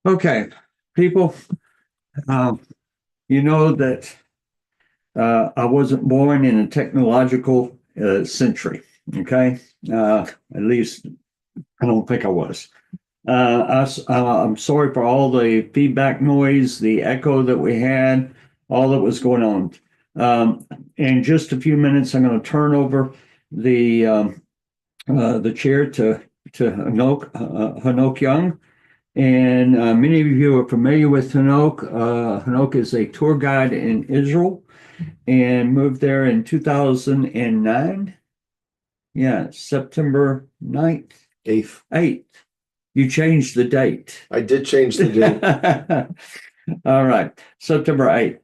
Okay, people, um, you know that I wasn't born in a technological century. Okay, at least I don't think I was. I'm sorry for all the feedback noise, the echo that we had, all that was going on. In just a few minutes, I'm going to turn over the chair to Hanoch Young. And many of you are familiar with Hanoch. Hanoch is a tour guide in Israel and moved there in 2009. Yeah, September 9th. 8th. 8th. You changed the date. I did change the date. All right, September 8th.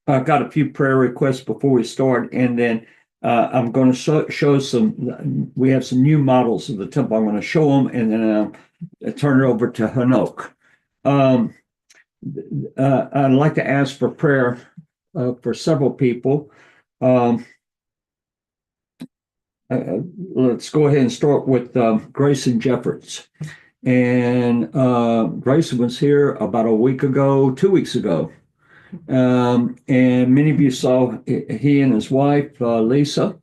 I've got a few prayer requests before we start, and then I'm going to show some. We have some new models of the temple. I'm going to show them, and then turn it over to Hanoch. I'd like to ask for prayer for several people. Let's go ahead and start with Grayson Jeffords. And Grayson was here about a week ago, 2 weeks ago. And many of you saw he and his wife, Lisa,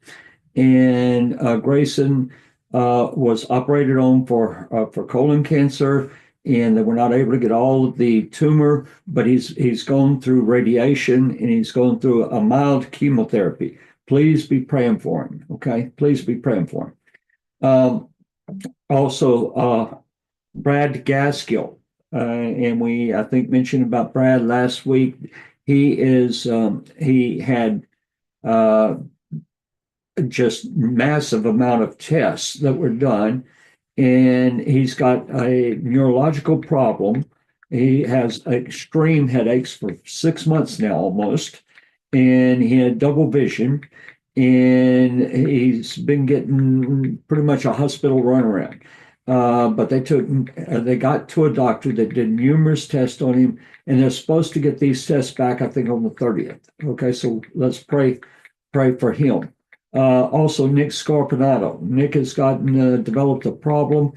and Grayson was operated on for colon cancer, and they were not able to get all of the tumor, but he's gone through radiation and he's gone through a mild chemotherapy. Please be praying for him, okay? Please be praying for him. Also, Brad Gaskill, and we I think mentioned about Brad last week. He had just massive amount of tests that were done, and he's got a neurological problem. He has extreme headaches for 6 months now almost, and he had double vision, and he's been getting pretty much a hospital runaround. But they got to a doctor that did numerous tests on him, and they're supposed to get these tests back, I think, on the 30th. Okay, so let's pray for him. Also, Nick Scarpinato. Nick has developed a problem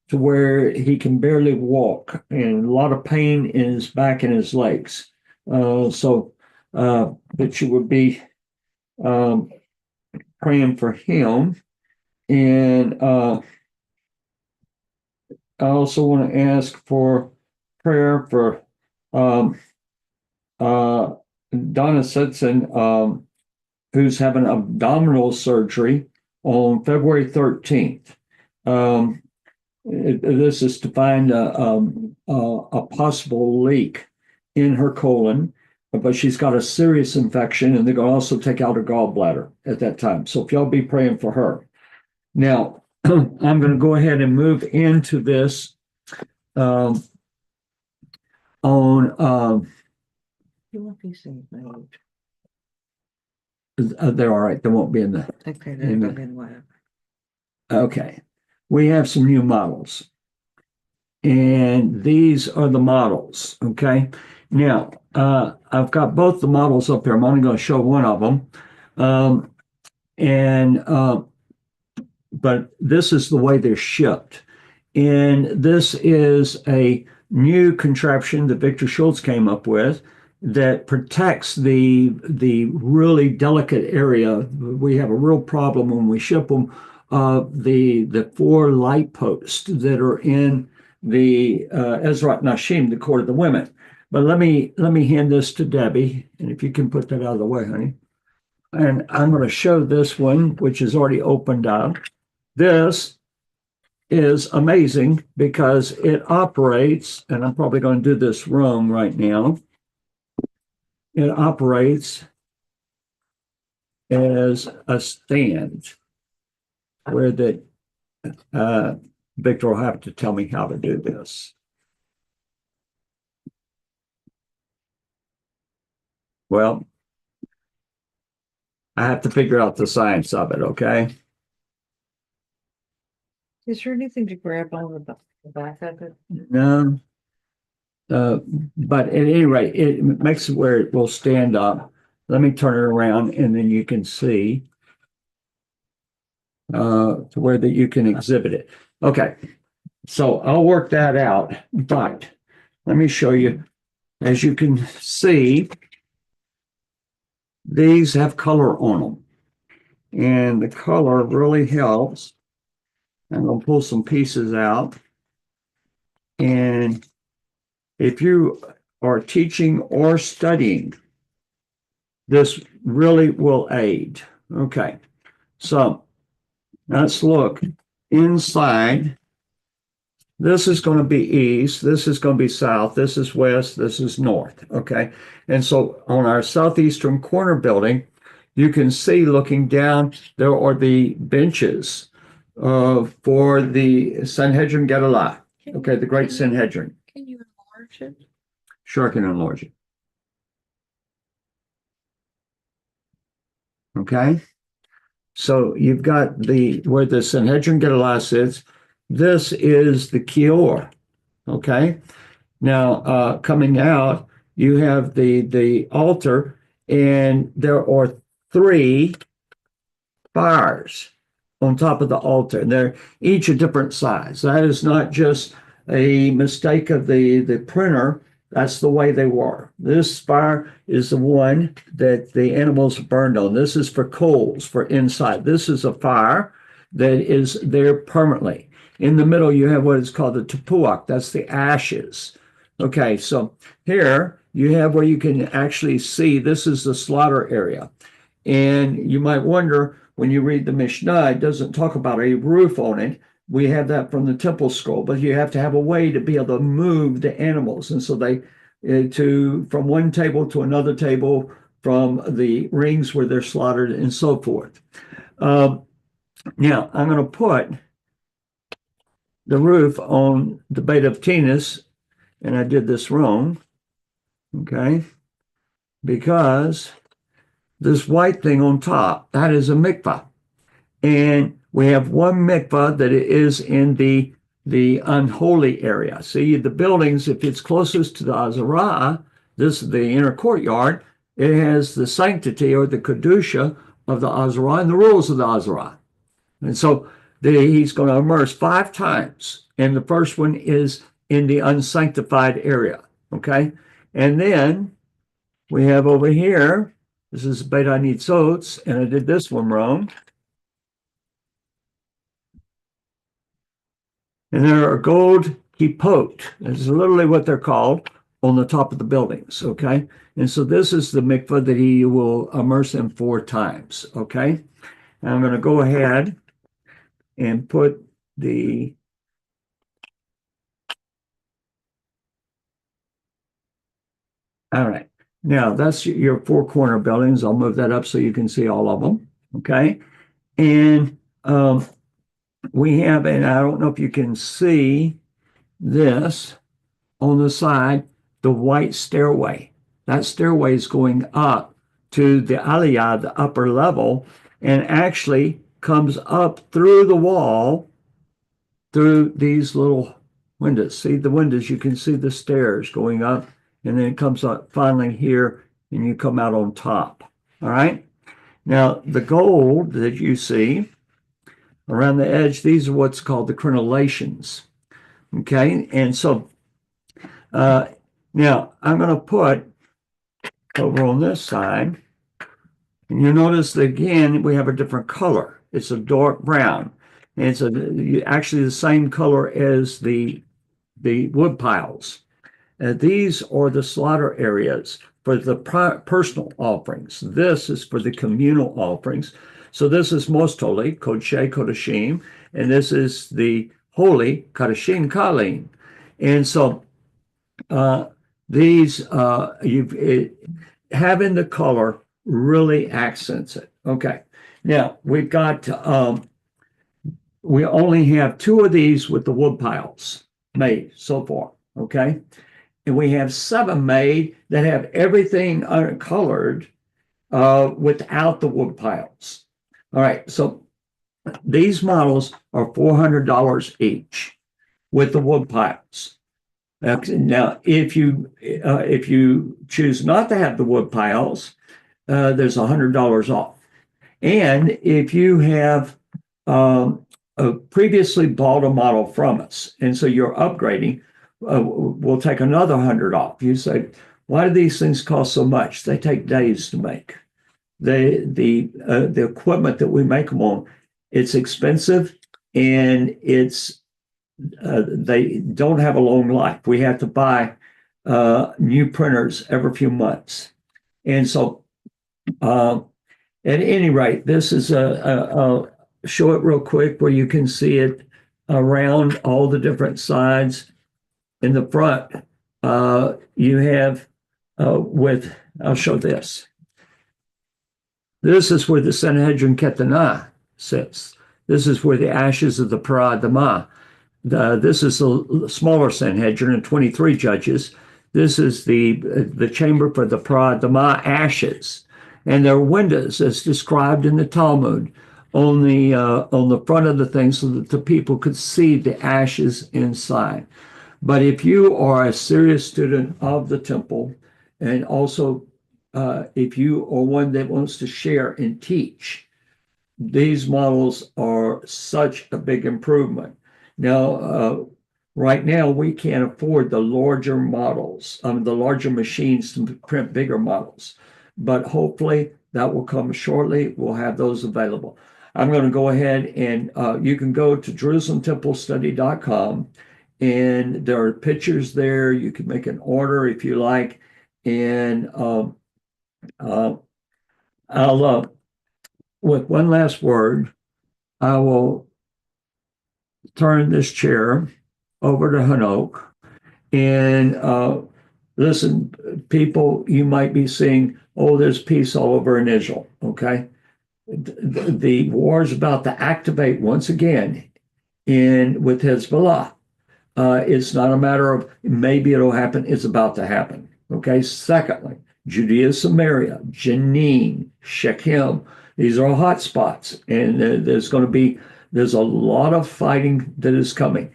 to where he can barely walk, and a lot of pain in his back and his legs. So that you would be praying for him. And I also want to ask for prayer for Donna Sitson, who's having abdominal surgery on February 13th. This is to find a possible leak in her colon, but she's got a serious infection, and they're going to also take out her gallbladder at that time. So if y'all be praying for her. Now, I'm going to go ahead and move into this on. You won't be saved, no. They're all right. They won't be in the. Okay, then whatever. Okay. We have some new models. And these are the models. Okay. Now, I've got both the models up here. I'm only going to show one of them. But this is the way they're shipped. And this is a new contraption that Victor Schultz came up with that protects the really delicate area. We have a real problem when we ship them. The 4 light posts that are in the Ezrat Nashim, the court of the women. But let me hand this to Debbie, and if you can put that out of the way, honey. And I'm going to show this one, which is already opened up. This is amazing because it operates, and I'm probably going to do this wrong right now. It operates as a stand where Victor will have to tell me how to do this. Well, I have to figure out the science of it, okay? Is there anything to grab on the back of it? No. But at any rate, it makes it where it will stand up. Let me turn it around and then you can see to where that you can exhibit it. Okay, so I'll work that out, but let me show you. As you can see, these have color on them, and the color really helps. I'm going to pull some pieces out, and if you are teaching or studying, this really will aid. Okay, so let's look inside. This is going to be east, this is going to be south, this is west, this is north, okay? And so on our southeastern corner building, you can see looking down, there are the benches for the Sanhedrin Gedaliah, okay, the great Sanhedrin. Can you enlarge it? Sure, I can enlarge it. Okay, so you've got where the Sanhedrin Gedaliah sits. This is the Kior. Okay, now coming out, you have the altar, and there are 3 fires on top of the altar, and they're each a different size. That is not just a mistake of the printer. That's the way they were. This fire is the one that the animals burned on. This is for coals, for inside. This is a fire that is there permanently. In the middle, you have what is called the tepuach. That's the ashes. Okay, so here you have where you can actually see this is the slaughter area. And you might wonder, when you read the Mishnah, it doesn't talk about a roof on it. We have that from the temple scroll, but you have to have a way to be able to move the animals. And so they, from one table to another table, from the rings where they're slaughtered and so forth. Now, I'm going to put the roof on the Beit of Tennis, and I did this wrong, okay, because this white thing on top, that is a mikvah. And we have one mikvah that is in the unholy area. See, the buildings, if it's closest to the Azarah, this is the inner courtyard, it has the sanctity or the kedusha of the Azarah and the rules of the Azarah. And so he's going to immerse 5 times. And the first one is in the unsanctified area. Okay. And then we have over here, this is Beit HaNitzotz, and I did this one wrong. And there are gold kippot. This is literally what they're called on the top of the buildings. Okay. And so this is the mikvah that he will immerse in 4 times. Okay. And I'm going to go ahead and put the all right. Now that's your 4 corner buildings. I'll move that up so you can see all of them. Okay. And we have, and I don't know if you can see this on the side, the white stairway. That stairway is going up to the aliyah, the upper level, and actually comes up through the wall through these little windows. See the windows, you can see the stairs going up, and then it comes up finally here, and you come out on top. All right. Now, the gold that you see around the edge, these are what's called the crenellations. Okay. And so now I'm going to put over on this side, and you notice that again, we have a different color. It's a dark brown. And it's actually the same color as the the wood piles. These are the slaughter areas for the personal offerings. This is for the communal offerings. So this is most holy, Kodshe Kodashim, and this is the holy, Kadashim Kalim. And so these, having the color really accents it. Okay. Now we've got, we only have 2 of these with the wood piles made so far. Okay. And we have 7 made that have everything colored without the wood piles. All right. So these models are $400 each with the wood piles. Now, if you choose not to have the wood piles, there's $100 off. And if you have previously bought a model from us, and so you're upgrading, we'll take another $100 off. You say, why do these things cost so much? They take days to make. The equipment that we make them on, it's expensive, and they don't have a long life. We have to buy new printers every few months. And so at any rate, this is a show it real quick where you can see it around all the different sides. In the front, you have I'll show this. This is where the Sanhedrin Ketanah sits. This is where the ashes of the Paradama. This is the smaller Sanhedrin and 23 judges. This is the chamber for the Paradama ashes. And there are windows, as described in the Talmud, on the front of the thing so that the people could see the ashes inside. But if you are a serious student of the temple, and also if you are one that wants to share and teach, these models are such a big improvement. Now, right now, we can't afford the larger models, the larger machines to print bigger models. But hopefully that will come shortly. We'll have those available. I'm going to go ahead and you can go to JerusalemTempleStudy.com, and there are pictures there. You can make an order if you like. And I'll, with one last word, I will turn this chair over to Hanoch. And listen, people, you might be seeing, oh, there's peace all over in Israel. Okay. The war is about to activate once again with Hezbollah. It's not a matter of maybe it'll happen, it's about to happen. Okay. Secondly, Judea, Samaria, Jenin, Shechem, these are all hot spots. And there's a lot of fighting that is coming.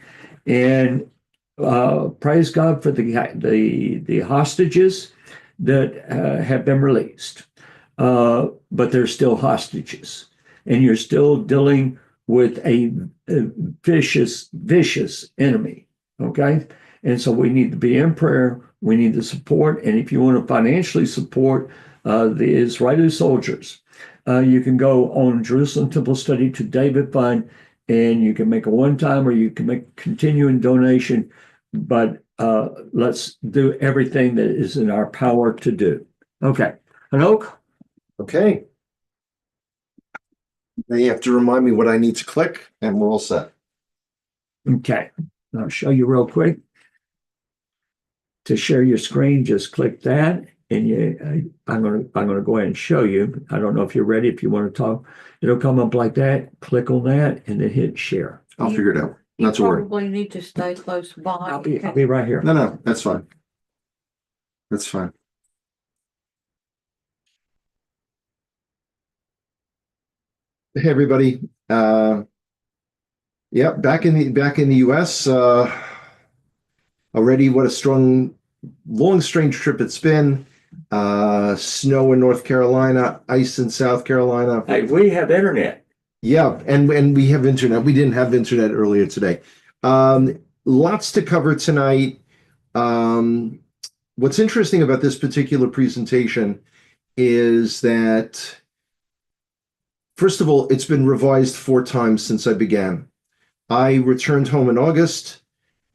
And praise God for the hostages that have been released. But they're still hostages. And you're still dealing with a vicious enemy. Okay? And so we need to be in prayer. We need to support. And if you want to financially support the Israeli soldiers, you can go on Jerusalem Temple Study to David Fund, and you can make a one-time or you can make a continuing donation. But let's do everything that is in our power to do. Okay. Hanoch? Okay. Now you have to remind me what I need to click, and we're all set. Okay. I'll show you real quick. To share your screen, just click that, and I'm gonna go ahead and show you. I don't know if you're ready. If you want to talk, it'll come up like that. Click on that, and then hit share. I'll figure it out. You Not to worry. probably need to stay close by. I'll be right here. No, that's fine. That's fine. Hey everybody. Yeah, back in the US. Already what a long strange trip it's been. Snow in North Carolina, ice in South Carolina. Hey, we have internet. Yeah, and we have internet. We didn't have internet earlier today. Lots to cover tonight. What's interesting about this particular presentation is that, first of all, it's been revised 4 times since I began. I returned home in August.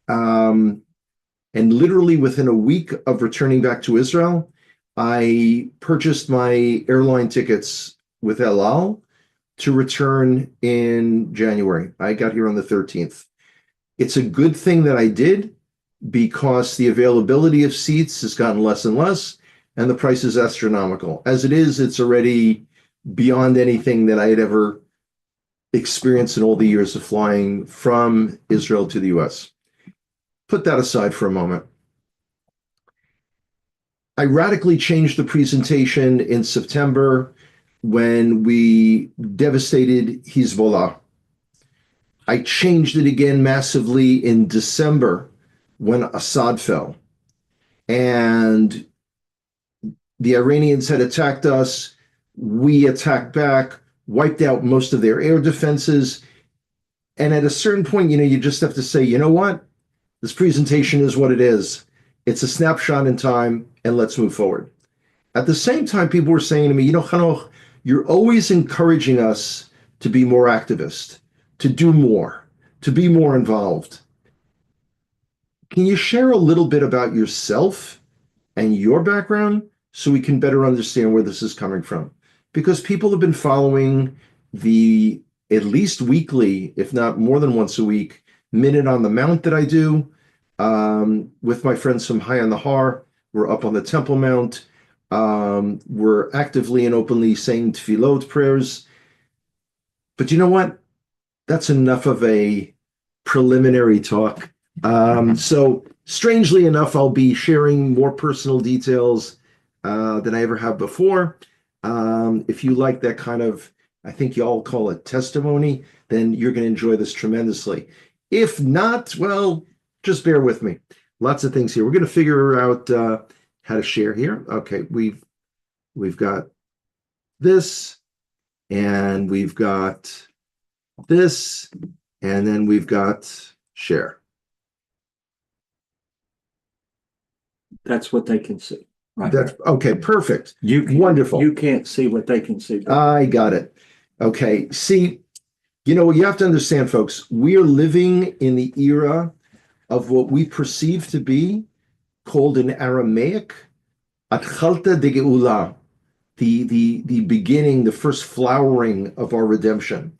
And literally within a week of returning back to Israel, I purchased my airline tickets with El Al to return in January. I got here on the 13th. It's a good thing that I did because the availability of seats has gotten less and less, and the price is astronomical. As it is, it's already beyond anything that I had ever experienced in all the years of flying from Israel to the US. Put that aside for a moment. I radically changed the presentation in September when we devastated Hezbollah. I changed it again massively in December when Assad fell. And the Iranians had attacked us. We attacked back, wiped out most of their air defenses. And at a certain point, you just have to say, you know what? This presentation is what it is. It's a snapshot in time, and let's move forward. At the same time, people were saying to me, Hanoch, you're always encouraging us to be more activist, to do more, to be more involved. Can you share a little bit about yourself and your background so we can better understand where this is coming from? Because people have been following the at least weekly, if not more than once a week, Minute on the Mount that I do with my friends from High on the Har. We're up on the Temple Mount. We're actively and openly saying tefillot prayers. But you know what? That's enough of a preliminary talk. So strangely enough, I'll be sharing more personal details than I ever have before. If you like that kind of, I think y'all call it testimony, then you're going to enjoy this tremendously. If not, well, just bear with me. Lots of things here. We're going to figure out how to share here. Okay, we've got this, and we've got this, and then we've got share. That's what they can see. Right. That's okay. Perfect. Wonderful. You can't see what they can see. I got it. Okay. See, you have to understand, folks, we are living in the era of what we perceive to be called in Aramaic, Atchalta de Geula, the beginning, the first flowering of our redemption.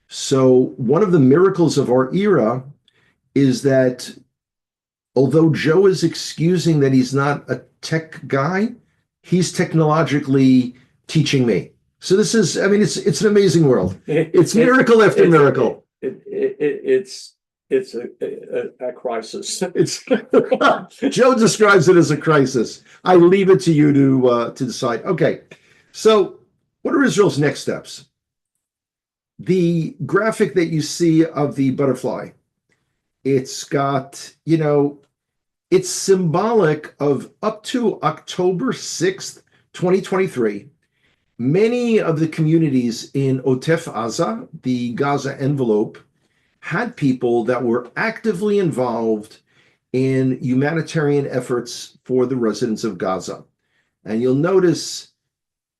So one of the miracles of our era is that although Joe is excusing that he's not a tech guy, he's technologically teaching me. So this is, it's an amazing world. It's miracle after miracle. It's a crisis. Joe describes it as a crisis. I leave it to you to decide. Okay, so what are Israel's next steps? The graphic that you see of the butterfly, it's got, it's symbolic of up to October 6th, 2023. Many of the communities in Otef Aza, the Gaza envelope, had people that were actively involved in humanitarian efforts for the residents of Gaza. And you'll notice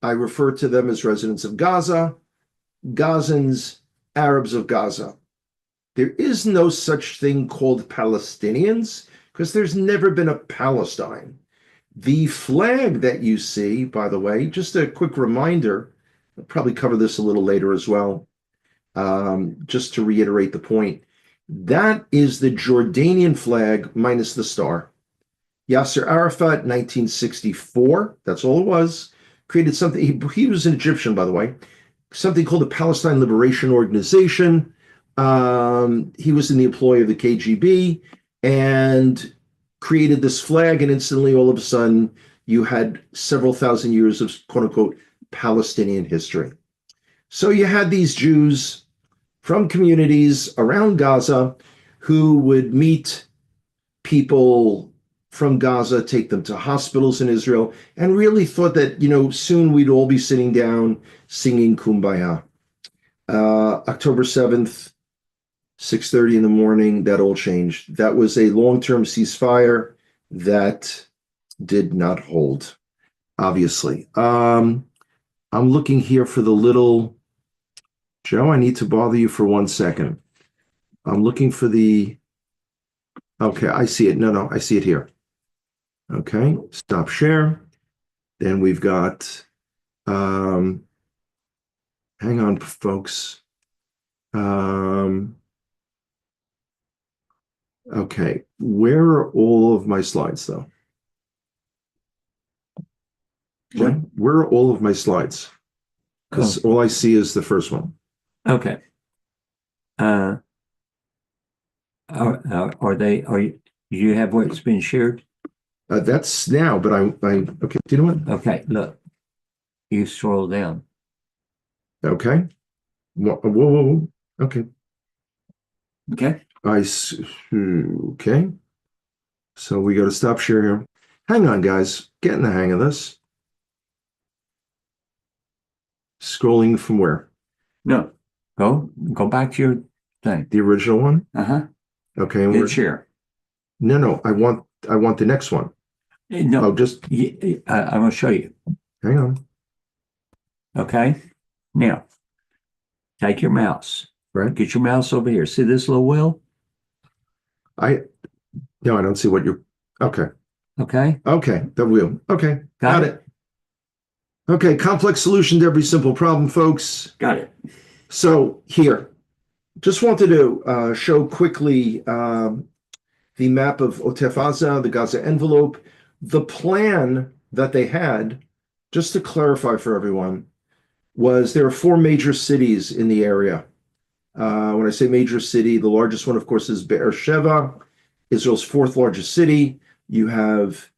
I refer to them as residents of Gaza, Gazans, Arabs of Gaza. There is no such thing called Palestinians because there's never been a Palestine. The flag that you see, by the way, just a quick reminder, I'll probably cover this a little later as well, just to reiterate the point, that is the Jordanian flag minus the star. Yasser Arafat, 1964, that's all it was, created something, he was an Egyptian, by the way, something called the Palestine Liberation Organization. He was in the employ of the KGB and created this flag, and instantly, all of a sudden, you had several thousand years of quote-unquote Palestinian history. So you had these Jews from communities around Gaza who would meet people from Gaza, take them to hospitals in Israel, and really thought that, soon we'd all be sitting down singing Kumbaya. October 7th, 6:30 in the morning, that all changed. That was a long-term ceasefire that did not hold, obviously. I'm looking here for the little, Joe, I need to bother you for 1 second. I'm looking for the Okay, I see it. No, I see it here. Okay, stop share. Then we've got, hang on, folks. Okay, where are all of my slides though? What? Where are all of my slides? Because Oh, all I see is the first one. okay. Uh, are you have what's been shared? That's now, but okay, do you know what? Okay, look, you scroll down. Okay. Whoa. Okay. Okay. Okay. So we got to stop share here. Hang on, guys. Getting the hang of this. Scrolling from where? No, go back to your thing. The original one? Uh-huh. Okay. And Hit share. no. I want the next one. No, Oh, just I'm going to show you. hang on. Okay. Now, take your mouse. Right. Get your mouse over here. See this little wheel? I No, I don't see what you're. Okay. Okay. Okay. The wheel. Okay. Got Got it? it. Okay. Complex solution to every simple problem, folks. Got it. So here, just wanted to show quickly the map of Otef Aza, the Gaza envelope, the plan that they had, just to clarify for everyone, was there are four major cities in the area. When I say major city, the largest one, of course, is Beersheba, Israel's fourth largest city. You have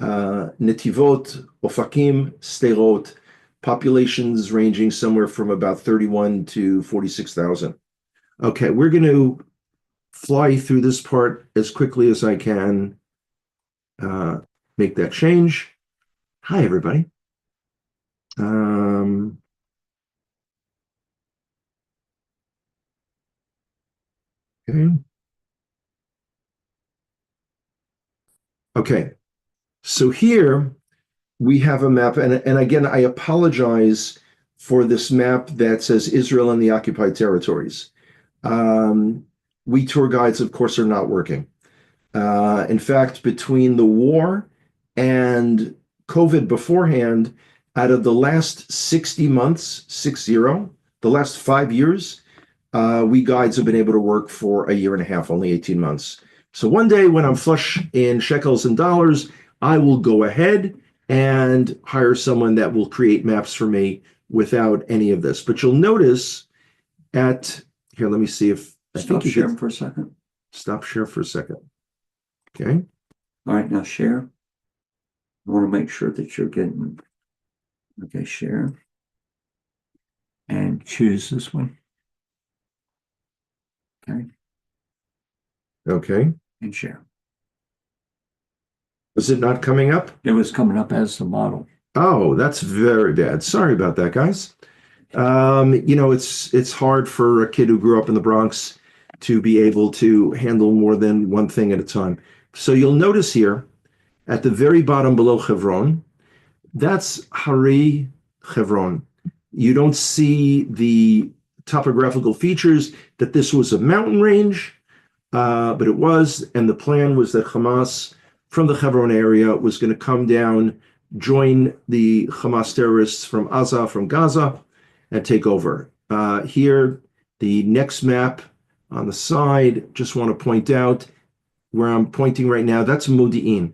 Netivot, Ofakim, Sderot, populations ranging somewhere from about 31 to 46,000. Okay, we're going to fly through this part as quickly as I can. Make that change. Hi, everybody. Okay. Okay. So here we have a map, and again, I apologize for this map that says Israel and the occupied territories. We tour guides, of course, are not working. In fact, between the war and COVID beforehand, out of the last 60 months, 60, the last 5 years, we guides have been able to work for a year and a half, only 18 months. So one day when I'm flush in shekels and dollars, I will go ahead and hire someone that will create maps for me without any of this. But you'll notice here, let me see if I Stop think you sharing can for a second. stop share for a second. Okay. All right, now share. I want to make sure that you're getting, okay, share. And choose this one. Okay, Okay. and share. Is it not coming up? It was coming up as the model. Oh, that's very bad. Sorry about that, guys. It's hard for a kid who grew up in the Bronx to be able to handle more than one thing at a time. So you'll notice here at the very bottom below Hebron, that's Hari Hebron. You don't see the topographical features that this was a mountain range, but it was, and the plan was that Hamas from the Hebron area was going to come down, join the Hamas terrorists from Gaza, and take over. Here, the next map on the side, just want to point out where I'm pointing right now, that's Modi'in.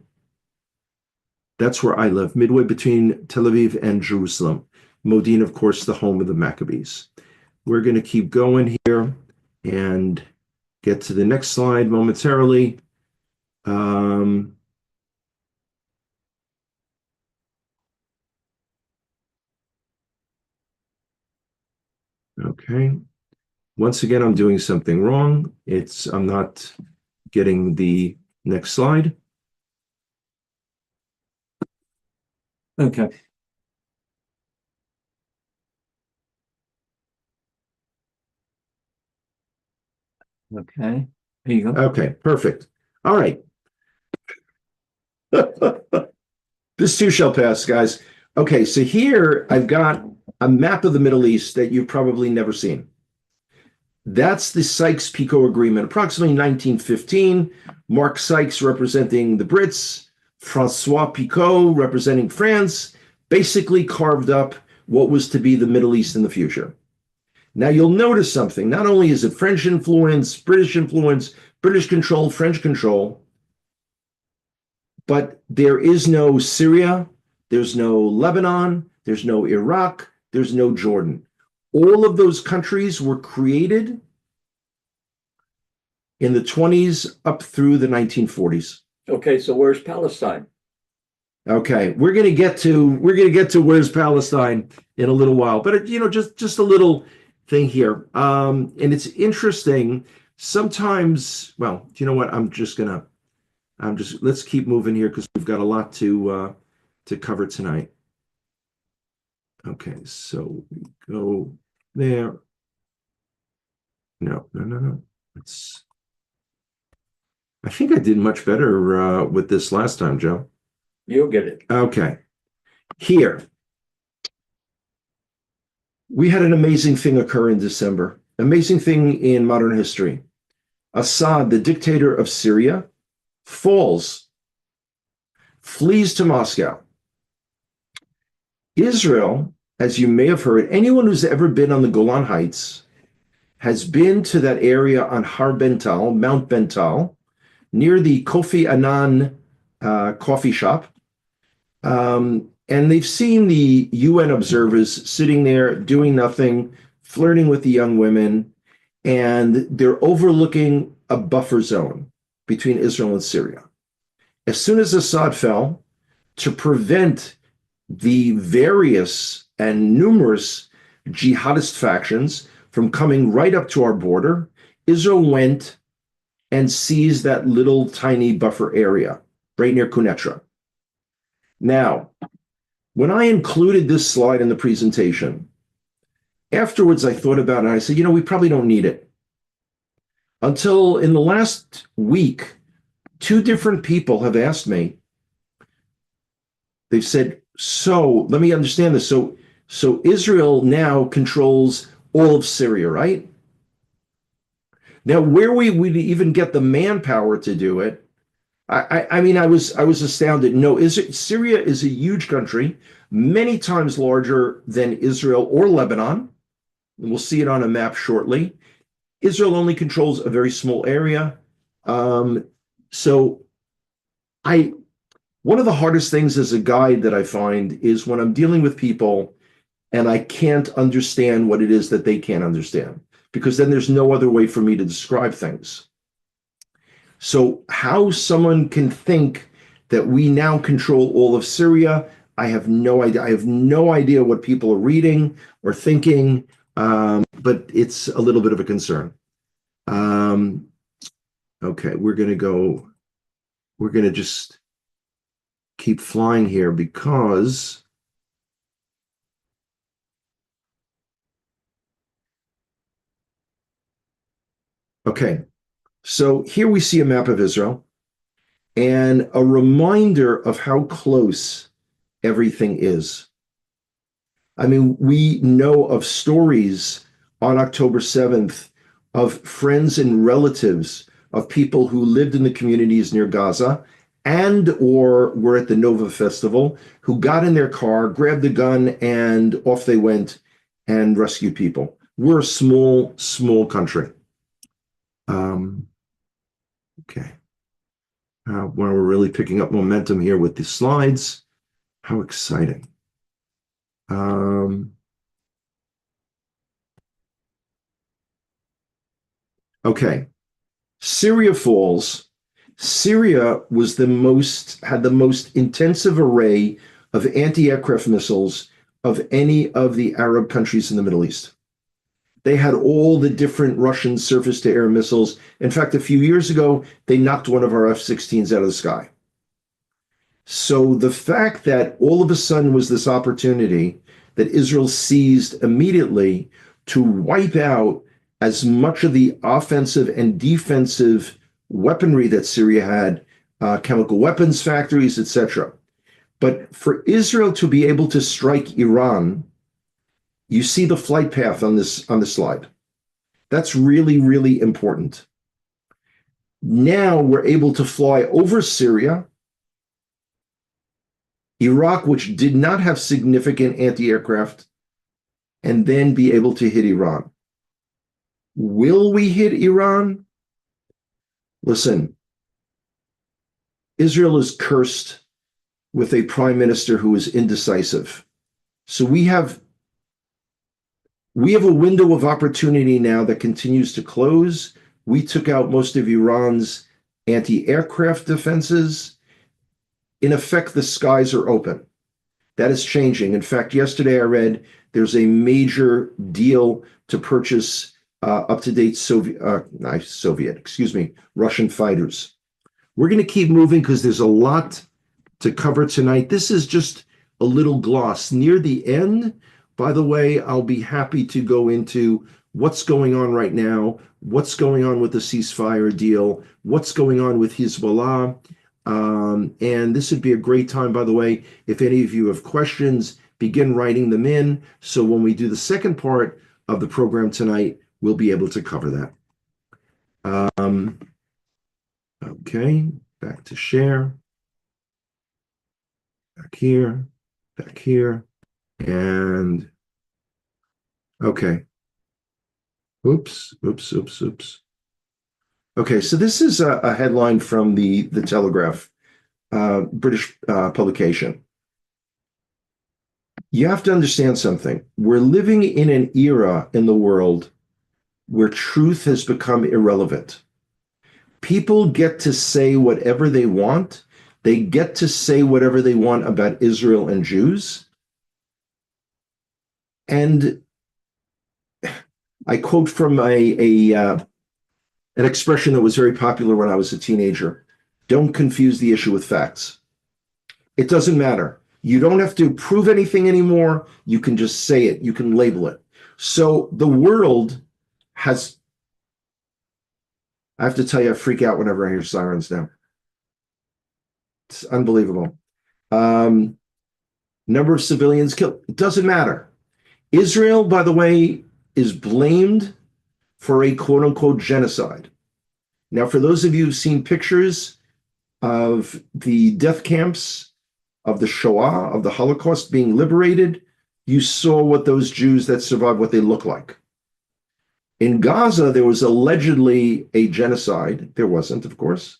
That's where I live, midway between Tel Aviv and Jerusalem. Modi'in, of course, the home of the Maccabees. We're going to keep going here and get to the next slide momentarily. Okay. Once again, I'm doing something wrong. I'm not getting the next slide. Okay. Okay. There you go. Okay, perfect. All right. This too shall pass, guys. Okay, so here I've got a map of the Middle East that you've probably never seen. That's the Sykes-Picot Agreement, approximately 1915. Mark Sykes representing the Brits, Francois Picot representing France, basically carved up what was to be the Middle East in the future. Now you'll notice something. Not only is it French influence, British control, French control, but there is no Syria, there's no Lebanon, there's no Iraq, there's no Jordan. All of those countries were created in the 20s up through the 1940s. Okay, so where's Palestine? Okay, we're going to get to where's Palestine in a little while, but just a little thing here. And it's interesting sometimes. Well, do you know what? Let's keep moving here because we've got a lot to cover tonight. Okay, so we go there. No. I think I did much better with this last time, Joe. You'll get it. Okay. Here. We had an amazing thing occur in December. Amazing thing in modern history. Assad, the dictator of Syria, falls, flees to Moscow. Israel, as you may have heard, anyone who's ever been on the Golan Heights has been to that area on Har Bental, Mount Bental, near the Kofi Annan coffee shop. And they've seen the UN observers sitting there doing nothing, flirting with the young women, and they're overlooking a buffer zone between Israel and Syria. As soon as Assad fell, to prevent the various and numerous jihadist factions from coming right up to our border, Israel went and seized that little tiny buffer area right near Quneitra. Now, when I included this slide in the presentation, afterwards I thought about it and I said, we probably don't need it. Until in the last week, 2 different people have asked me, they've said, so let me understand this. So Israel now controls all of Syria, right? Now, where we would even get the manpower to do it, I was astounded. No, Syria is a huge country, many times larger than Israel or Lebanon. We'll see it on a map shortly. Israel only controls a very small area. One of the hardest things as a guide that I find is when I'm dealing with people and I can't understand what it is that they can't understand, because then there's no other way for me to describe things. So how someone can think that we now control all of Syria, I have no idea. I have no idea what people are reading or thinking, but it's a little bit of a concern. Okay, we're going to just keep flying here because okay, so here we see a map of Israel and a reminder of how close everything is. I mean, we know of stories on October 7th of friends and relatives of people who lived in the communities near Gaza and or were at the Nova Festival, who got in their car, grabbed the gun, and off they went and rescued people. We're a small country. Okay. When we're really picking up momentum here with the slides. How exciting. Okay. Syria falls. Syria had the most intensive array of anti-aircraft missiles of any of the Arab countries in the Middle East. They had all the different Russian surface-to-air missiles. In fact, a few years ago, they knocked one of our F-16s out of the sky. So the fact that all of a sudden was this opportunity that Israel seized immediately to wipe out as much of the offensive and defensive weaponry that Syria had, chemical weapons factories, etc. But for Israel to be able to strike Iran, you see the flight path on this slide. That's really, really important. Now we're able to fly over Syria, Iraq, which did not have significant anti-aircraft, and then be able to hit Iran. Will we hit Iran? Listen, Israel is cursed with a prime minister who is indecisive. So we have a window of opportunity now that continues to close. We took out most of Iran's anti-aircraft defenses. In effect, the skies are open. That is changing. In fact, yesterday I read there's a major deal to purchase up-to-date Russian fighters. We're going to keep moving because there's a lot to cover tonight. This is just a little gloss. Near the end, by the way, I'll be happy to go into what's going on right now, what's going on with the ceasefire deal, what's going on with Hezbollah. And this would be a great time, by the way, if any of you have questions, begin writing them in. So when we do the second part of the program tonight, we'll be able to cover that. Okay, back to share. Back here, and okay. Oops. Okay, so this is a headline from the Telegraph, British publication. You have to understand something. We're living in an era in the world where truth has become irrelevant. People get to say whatever they want. They get to say whatever they want about Israel and Jews. And I quote from an expression that was very popular when I was a teenager. Don't confuse the issue with facts. It doesn't matter. You don't have to prove anything anymore. You can just say it. You can label it. So the world has, I have to tell you, I freak out whenever I hear sirens now. It's unbelievable. Number of civilians killed. It doesn't matter. Israel, by the way, is blamed for a quote unquote genocide. Now, for those of you who've seen pictures of the death camps of the Shoah, of the Holocaust being liberated, you saw what those Jews that survived, what they look like. In Gaza, there was allegedly a genocide. There wasn't, of course.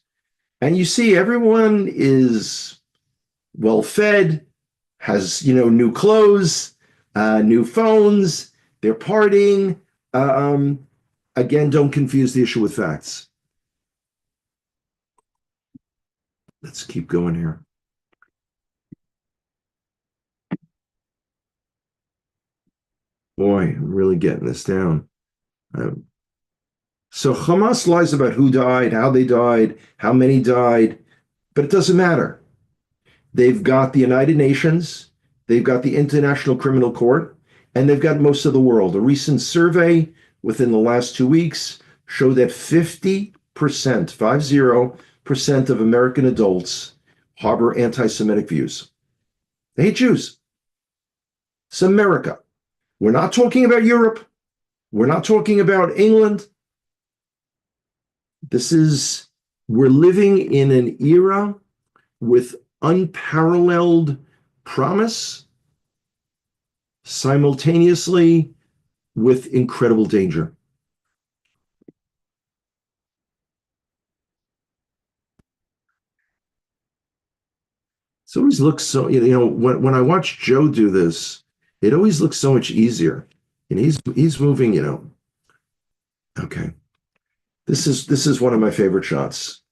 And you see everyone is well fed, has, new clothes, new phones, they're partying. Again, don't confuse the issue with facts. Let's keep going here. Boy, I'm really getting this down. So Hamas lies about who died, how they died, how many died, but it doesn't matter. They've got the United Nations, they've got the International Criminal Court, and they've got most of the world. A recent survey within the last 2 weeks showed that 50% of American adults harbor anti-Semitic views. They hate Jews. It's America. We're not talking about Europe. We're not talking about England. We're living in an era with unparalleled promise, simultaneously with incredible danger. It always looks so, when I watch Joe do this, it always looks so much easier. And he's moving, Okay. This is one of my favorite shots.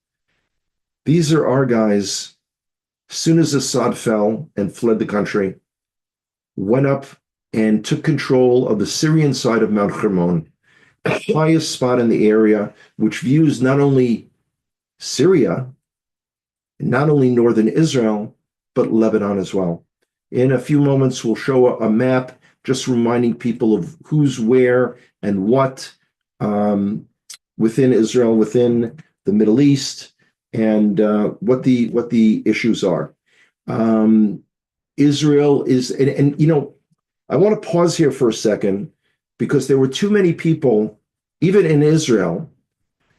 These are our guys. As soon as Assad fell and fled the country, went up and took control of the Syrian side of Mount Hermon, the highest spot in the area, which views not only Syria, not only northern Israel, but Lebanon as well. In a few moments, we'll show a map just reminding people of who's where and what within Israel, within the Middle East, and what the issues are. Israel is, and I want to pause here for a second because there were too many people even in Israel,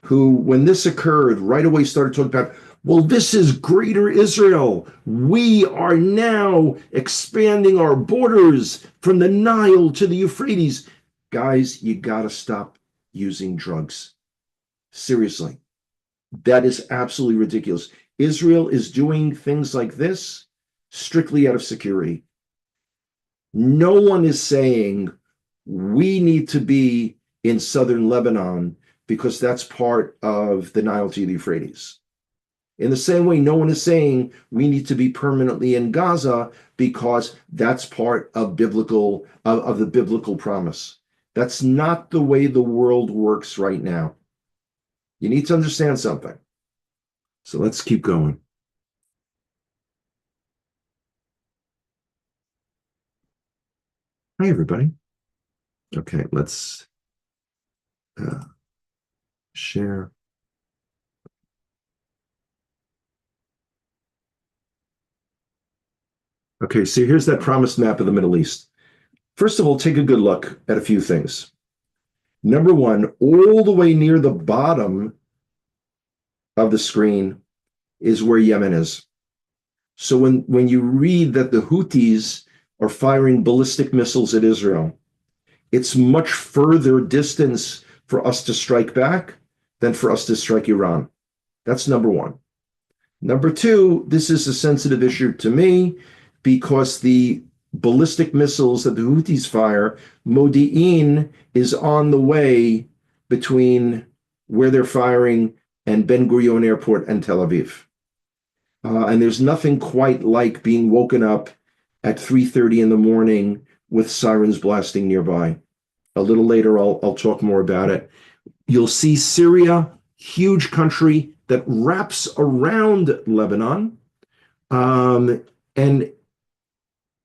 who, when this occurred, right away started talking about, well, this is greater Israel. We are now expanding our borders from the Nile to the Euphrates. Guys, you got to stop using drugs. Seriously. That is absolutely ridiculous. Israel is doing things like this strictly out of security. No one is saying we need to be in southern Lebanon because that's part of the Nile to the Euphrates. In the same way, no one is saying we need to be permanently in Gaza because that's part of the biblical promise. That's not the way the world works right now. You need to understand something. So let's keep going. Hi, everybody. Okay, let's share. Okay, so here's that promised map of the Middle East. First of all, take a good look at a few things. Number one, all the way near the bottom of the screen is where Yemen is. So when you read that the Houthis are firing ballistic missiles at Israel, it's much further distance for us to strike back than for us to strike Iran. That's number one. Number two, this is a sensitive issue to me because the ballistic missiles that the Houthis fire, Modi'in is on the way between where they're firing and Ben Gurion Airport and Tel Aviv. And there's nothing quite like being woken up at 3:30 in the morning with sirens blasting nearby. A little later, I'll talk more about it. You'll see Syria, huge country that wraps around Lebanon. And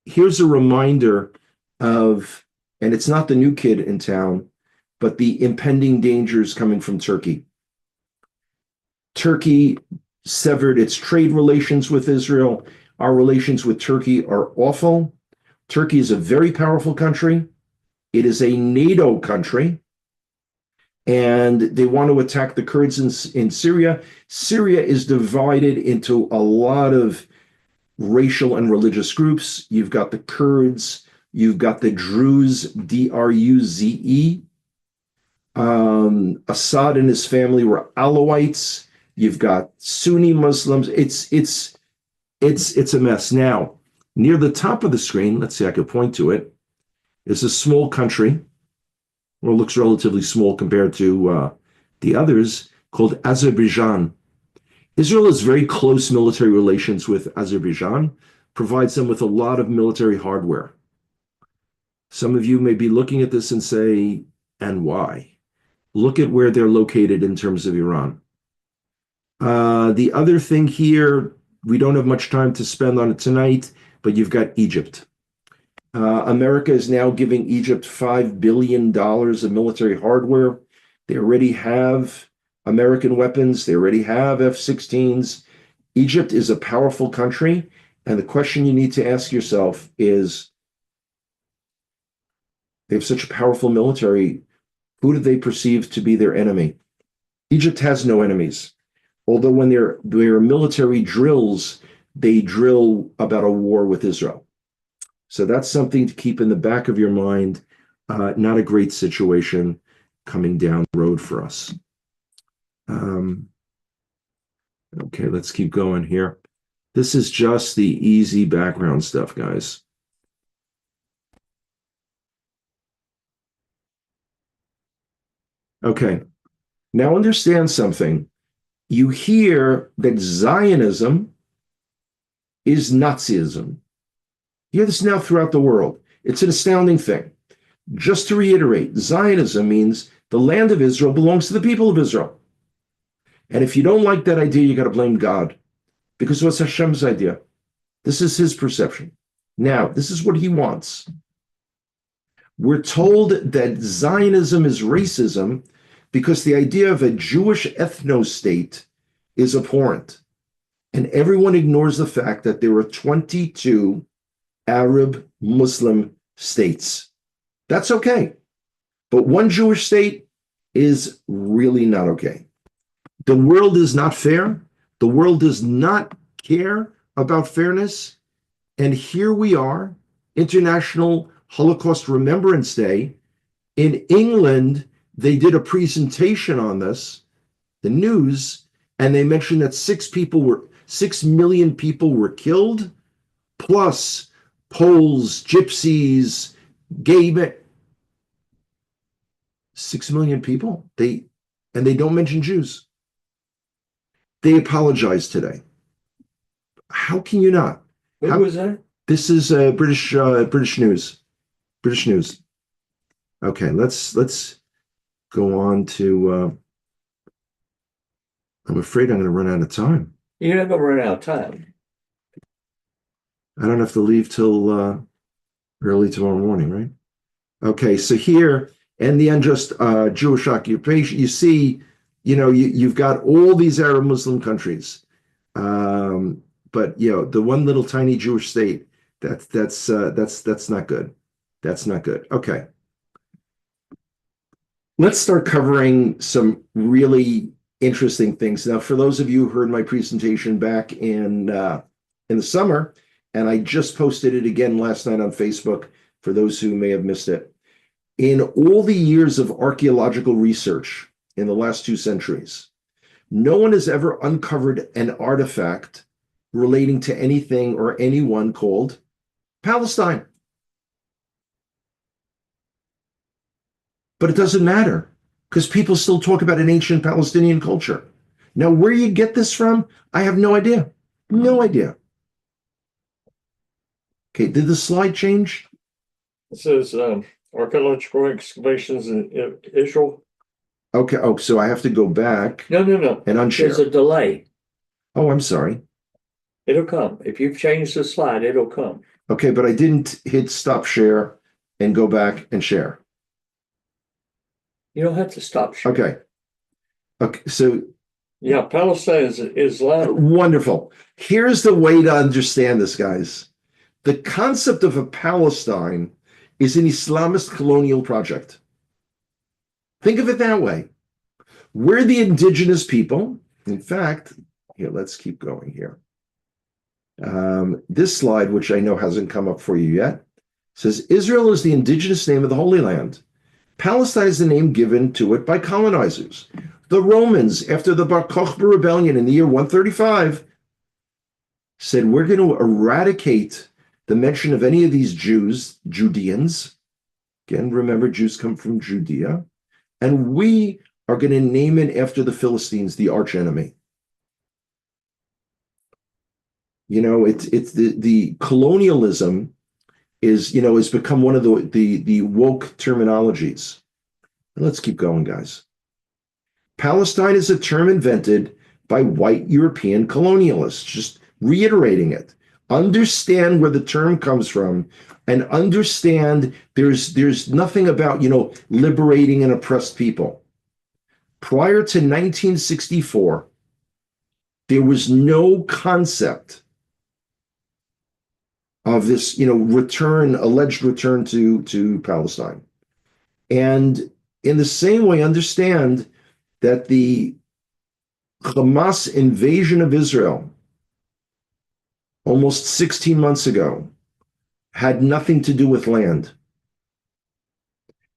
here's a reminder of, and it's not the new kid in town, but the impending dangers coming from Turkey. Turkey severed its trade relations with Israel. Our relations with Turkey are awful. Turkey is a very powerful country. It is a NATO country. And they want to attack the Kurds in Syria. Syria is divided into a lot of racial and religious groups. You've got the Kurds, you've got the Druze, Druze. Assad and his family were Alawites. You've got Sunni Muslims. It's a mess. Now, near the top of the screen, let's see, I could point to it, is a small country. Well, it looks relatively small compared to the others, called Azerbaijan. Israel has very close military relations with Azerbaijan, provides them with a lot of military hardware. Some of you may be looking at this and say, and why? Look at where they're located in terms of Iran. The other thing here, we don't have much time to spend on it tonight, but you've got Egypt. America is now giving Egypt $5 billion of military hardware. They already have American weapons. They already have F-16s. Egypt is a powerful country. And the question you need to ask yourself is, they have such a powerful military. Who do they perceive to be their enemy? Egypt has no enemies. Although when there are military drills, they drill about a war with Israel. So that's something to keep in the back of your mind. Not a great situation coming down the road for us. Okay, let's keep going here. This is just the easy background stuff, guys. Okay, now understand something. You hear that Zionism is Nazism. You hear this now throughout the world. It's an astounding thing. Just to reiterate, Zionism means the land of Israel belongs to the people of Israel. And if you don't like that idea, you got to blame God, because it was Hashem's idea. This is his perception. Now, this is what he wants. We're told that Zionism is racism because the idea of a Jewish ethno-state is abhorrent. And everyone ignores the fact that there are 22 Arab Muslim states. That's okay. But one Jewish state, is really not okay. The world is not fair. The world does not care about fairness. And here we are, International Holocaust Remembrance Day. In England, they did a presentation on this, the news, and they mentioned that 6 million people were killed, plus Poles, Gypsies, gay men. 6 million people. They don't mention Jews. They apologized today. How can you not? What was that? This is British news. British news. Okay, let's go on to. I'm afraid I'm going to run out of time. You're not going to run out of time. I don't have to leave till early tomorrow morning, right? Okay, so here, and the unjust Jewish occupation, you see, you've got all these Arab Muslim countries, but the one little tiny Jewish state, that's not good. That's not good. Okay, let's start covering some really interesting things now. For those of you who heard my presentation back in the summer, and I just posted it again last night on Facebook for those who may have missed it. In all the years of archaeological research in the last 2 centuries, no one has ever uncovered an artifact relating to anything or anyone called Palestine. But it doesn't matter, because people still talk about an ancient Palestinian culture. Now, where you get this from, I have no idea. No idea. Okay, did the slide change? It says archaeological excavations in Israel. Okay, so I have to go back. No. And unshare. There's a delay. Oh, I'm sorry. It'll come. If you've changed the slide, it'll come. Okay, but I didn't hit stop share and go back and share. You don't have to stop sharing. Okay, so. Yeah, Palestine is loud. Wonderful. Here's the way to understand this, guys. The concept of a Palestine is an Islamist colonial project. Think of it that way. We're the indigenous people. In fact, here, let's keep going here. This slide, which I know hasn't come up for you yet, says Israel is the indigenous name of the Holy Land. Palestine is the name given to it by colonizers. The Romans, after the Bar Kokhba rebellion in the year 135, said, we're going to eradicate the mention of any of these Judeans. Again, remember, Jews come from Judea. And we are going to name it after the Philistines, the arch enemy. It's the colonialism has become one of the woke terminologies. Let's keep going, guys. Palestine is a term invented by white European colonialists, just reiterating it. Understand where the term comes from, and understand there's nothing about, liberating an oppressed people. Prior to 1964, there was no concept of this, alleged return to Palestine. And in the same way, understand that the Hamas invasion of Israel almost 16 months ago had nothing to do with land.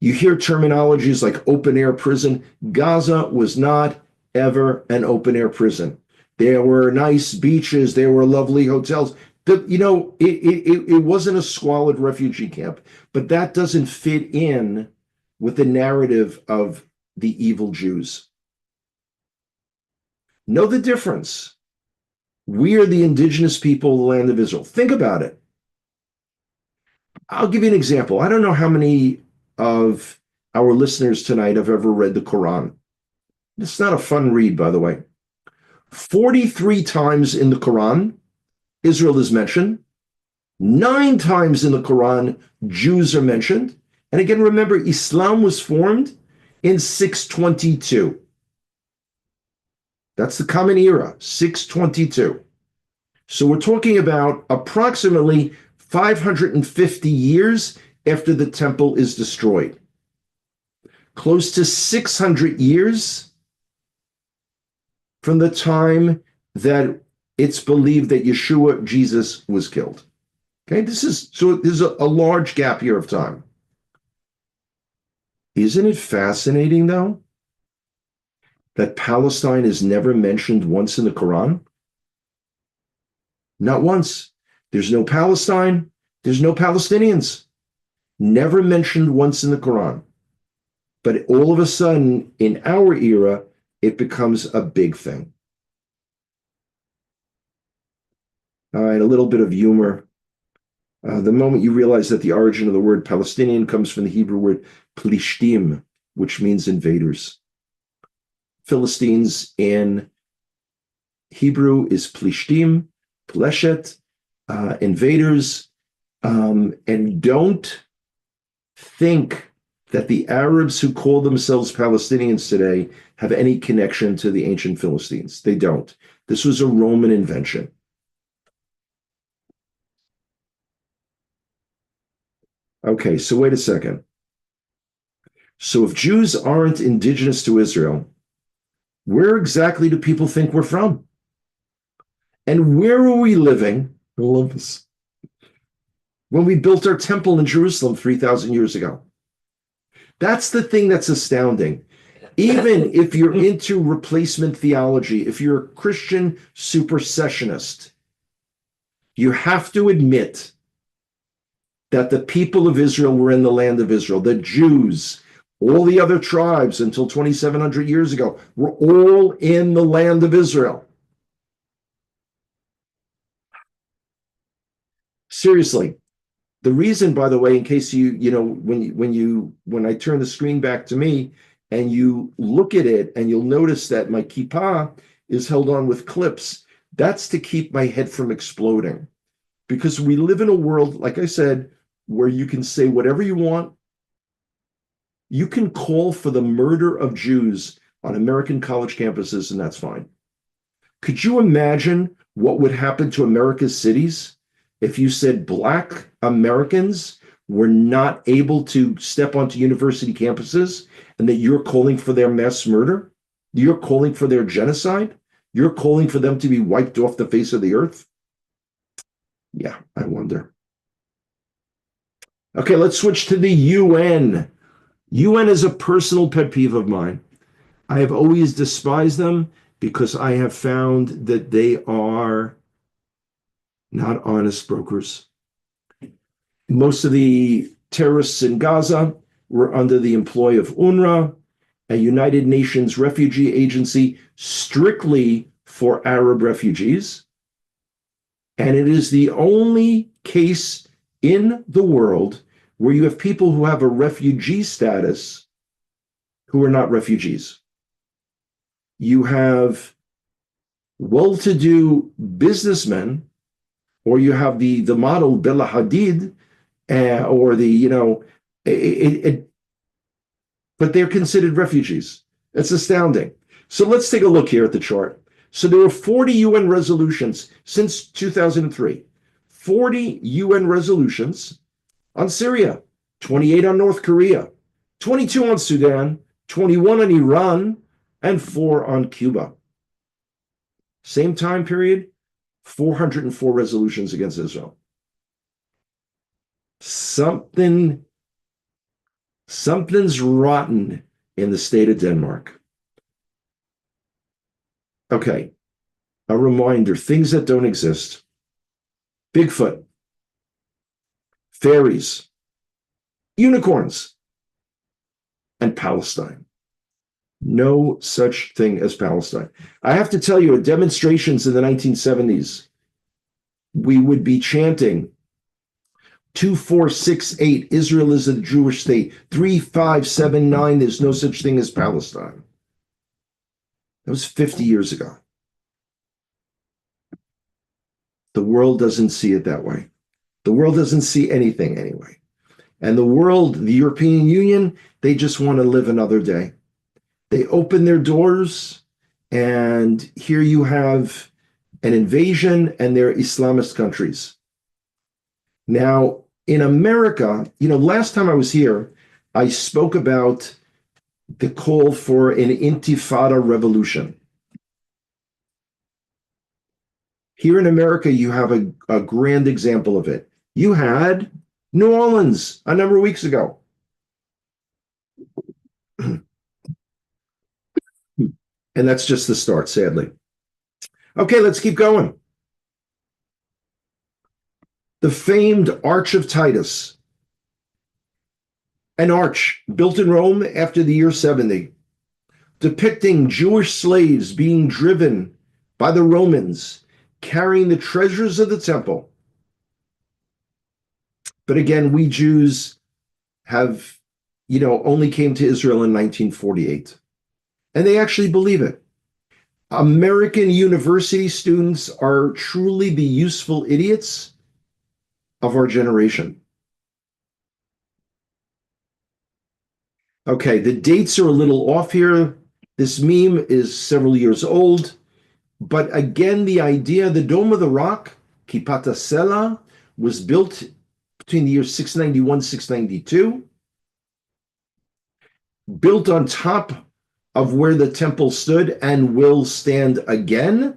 You hear terminologies like open air prison. Gaza was not ever an open air prison. There were nice beaches, there were lovely hotels. It wasn't a squalid refugee camp, but that doesn't fit in with the narrative of the evil Jews. Know the difference. We are the indigenous people of the land of Israel. Think about it. I'll give you an example. I don't know how many of our listeners tonight have ever read the Quran. It's not a fun read, by the way. 43 times in the Quran, Israel is mentioned. 9 times in the Quran, Jews are mentioned. And again, remember, Islam was formed in 622. That's the Common Era, 622. So we're talking about approximately 550 years after the temple is destroyed. close to 600 years from the time that it's believed that Yeshua, Jesus, was killed. Okay, there's a large gap here of time. Isn't it fascinating, though, that Palestine is never mentioned once in the Quran? Not once. There's no Palestine. There's no Palestinians. Never mentioned once in the Quran. But all of a sudden, in our era, it becomes a big thing. All right, a little bit of humor. The moment you realize that the origin of the word Palestinian comes from the Hebrew word plishtim, which means invaders. Philistines in Hebrew is plishtim, pleshet, invaders. And don't think that the Arabs who call themselves Palestinians today have any connection to the ancient Philistines. They don't. This was a Roman invention. Okay, so wait a second. So if Jews aren't indigenous to Israel, where exactly do people think we're from? And where are we living? I love this. When we built our temple in Jerusalem 3,000 years ago. That's the thing that's astounding. Even if you're into replacement theology, if you're a Christian supersessionist, you have to admit that the people of Israel were in the land of Israel. The Jews, all the other tribes until 2,700 years ago, were all in the land of Israel. Seriously. The reason, by the way, in case when I turn the screen back to me and you look at it and you'll notice that my kippah is held on with clips, that's to keep my head from exploding. Because we live in a world, like I said, where you can say whatever you want. You can call for the murder of Jews on American college campuses, and that's fine. Could you imagine what would happen to America's cities if you said Black Americans were not able to step onto university campuses and that you're calling for their mass murder? You're calling for their genocide? You're calling for them to be wiped off the face of the earth? Yeah, I wonder. Okay, let's switch to the UN. UN is a personal pet peeve of mine. I have always despised them because I have found that they are not honest brokers. Most of the terrorists in Gaza were under the employ of UNRWA, a United Nations refugee agency strictly for Arab refugees. And it is the only case in the world where you have people who have a refugee status who are not refugees. You have well-to-do businessmen, or you have the model Bella Hadid, or but they're considered refugees. It's astounding. So let's take a look here at the chart. So there were 40 UN resolutions since 2003. 40 UN resolutions on Syria, 28 on North Korea, 22 on Sudan, 21 on Iran, and 4 on Cuba. Same time period, 404 resolutions against Israel. Something's rotten in the state of Denmark. Okay, a reminder, things that don't exist. Bigfoot, fairies, unicorns, and Palestine. No such thing as Palestine. I have to tell you, at demonstrations in the 1970s, we would be chanting 2468, Israel is a Jewish state. 3579, there's no such thing as Palestine. That was 50 years ago. The world doesn't see it that way. The world doesn't see anything anyway. And the world, the European Union, they just want to live another day. They open their doors, and here you have an invasion, and they're Islamist countries. Now, in America, last time I was here, I spoke about the call for an intifada revolution. Here in America, you have a grand example of it. You had New Orleans a number of weeks ago. And that's just the start, sadly. Okay, let's keep going. The famed Arch of Titus, an arch built in Rome after the year 70, depicting Jewish slaves being driven by the Romans, carrying the treasures of the temple. But again, we Jews have, only came to Israel in 1948. And they actually believe it. American university students are truly the useful idiots of our generation. Okay, the dates are a little off here. This meme is several years old. But again, the idea, the Dome of the Rock, Kippat HaSela, was built between the years 691 692, built on top of where the temple stood and will stand again.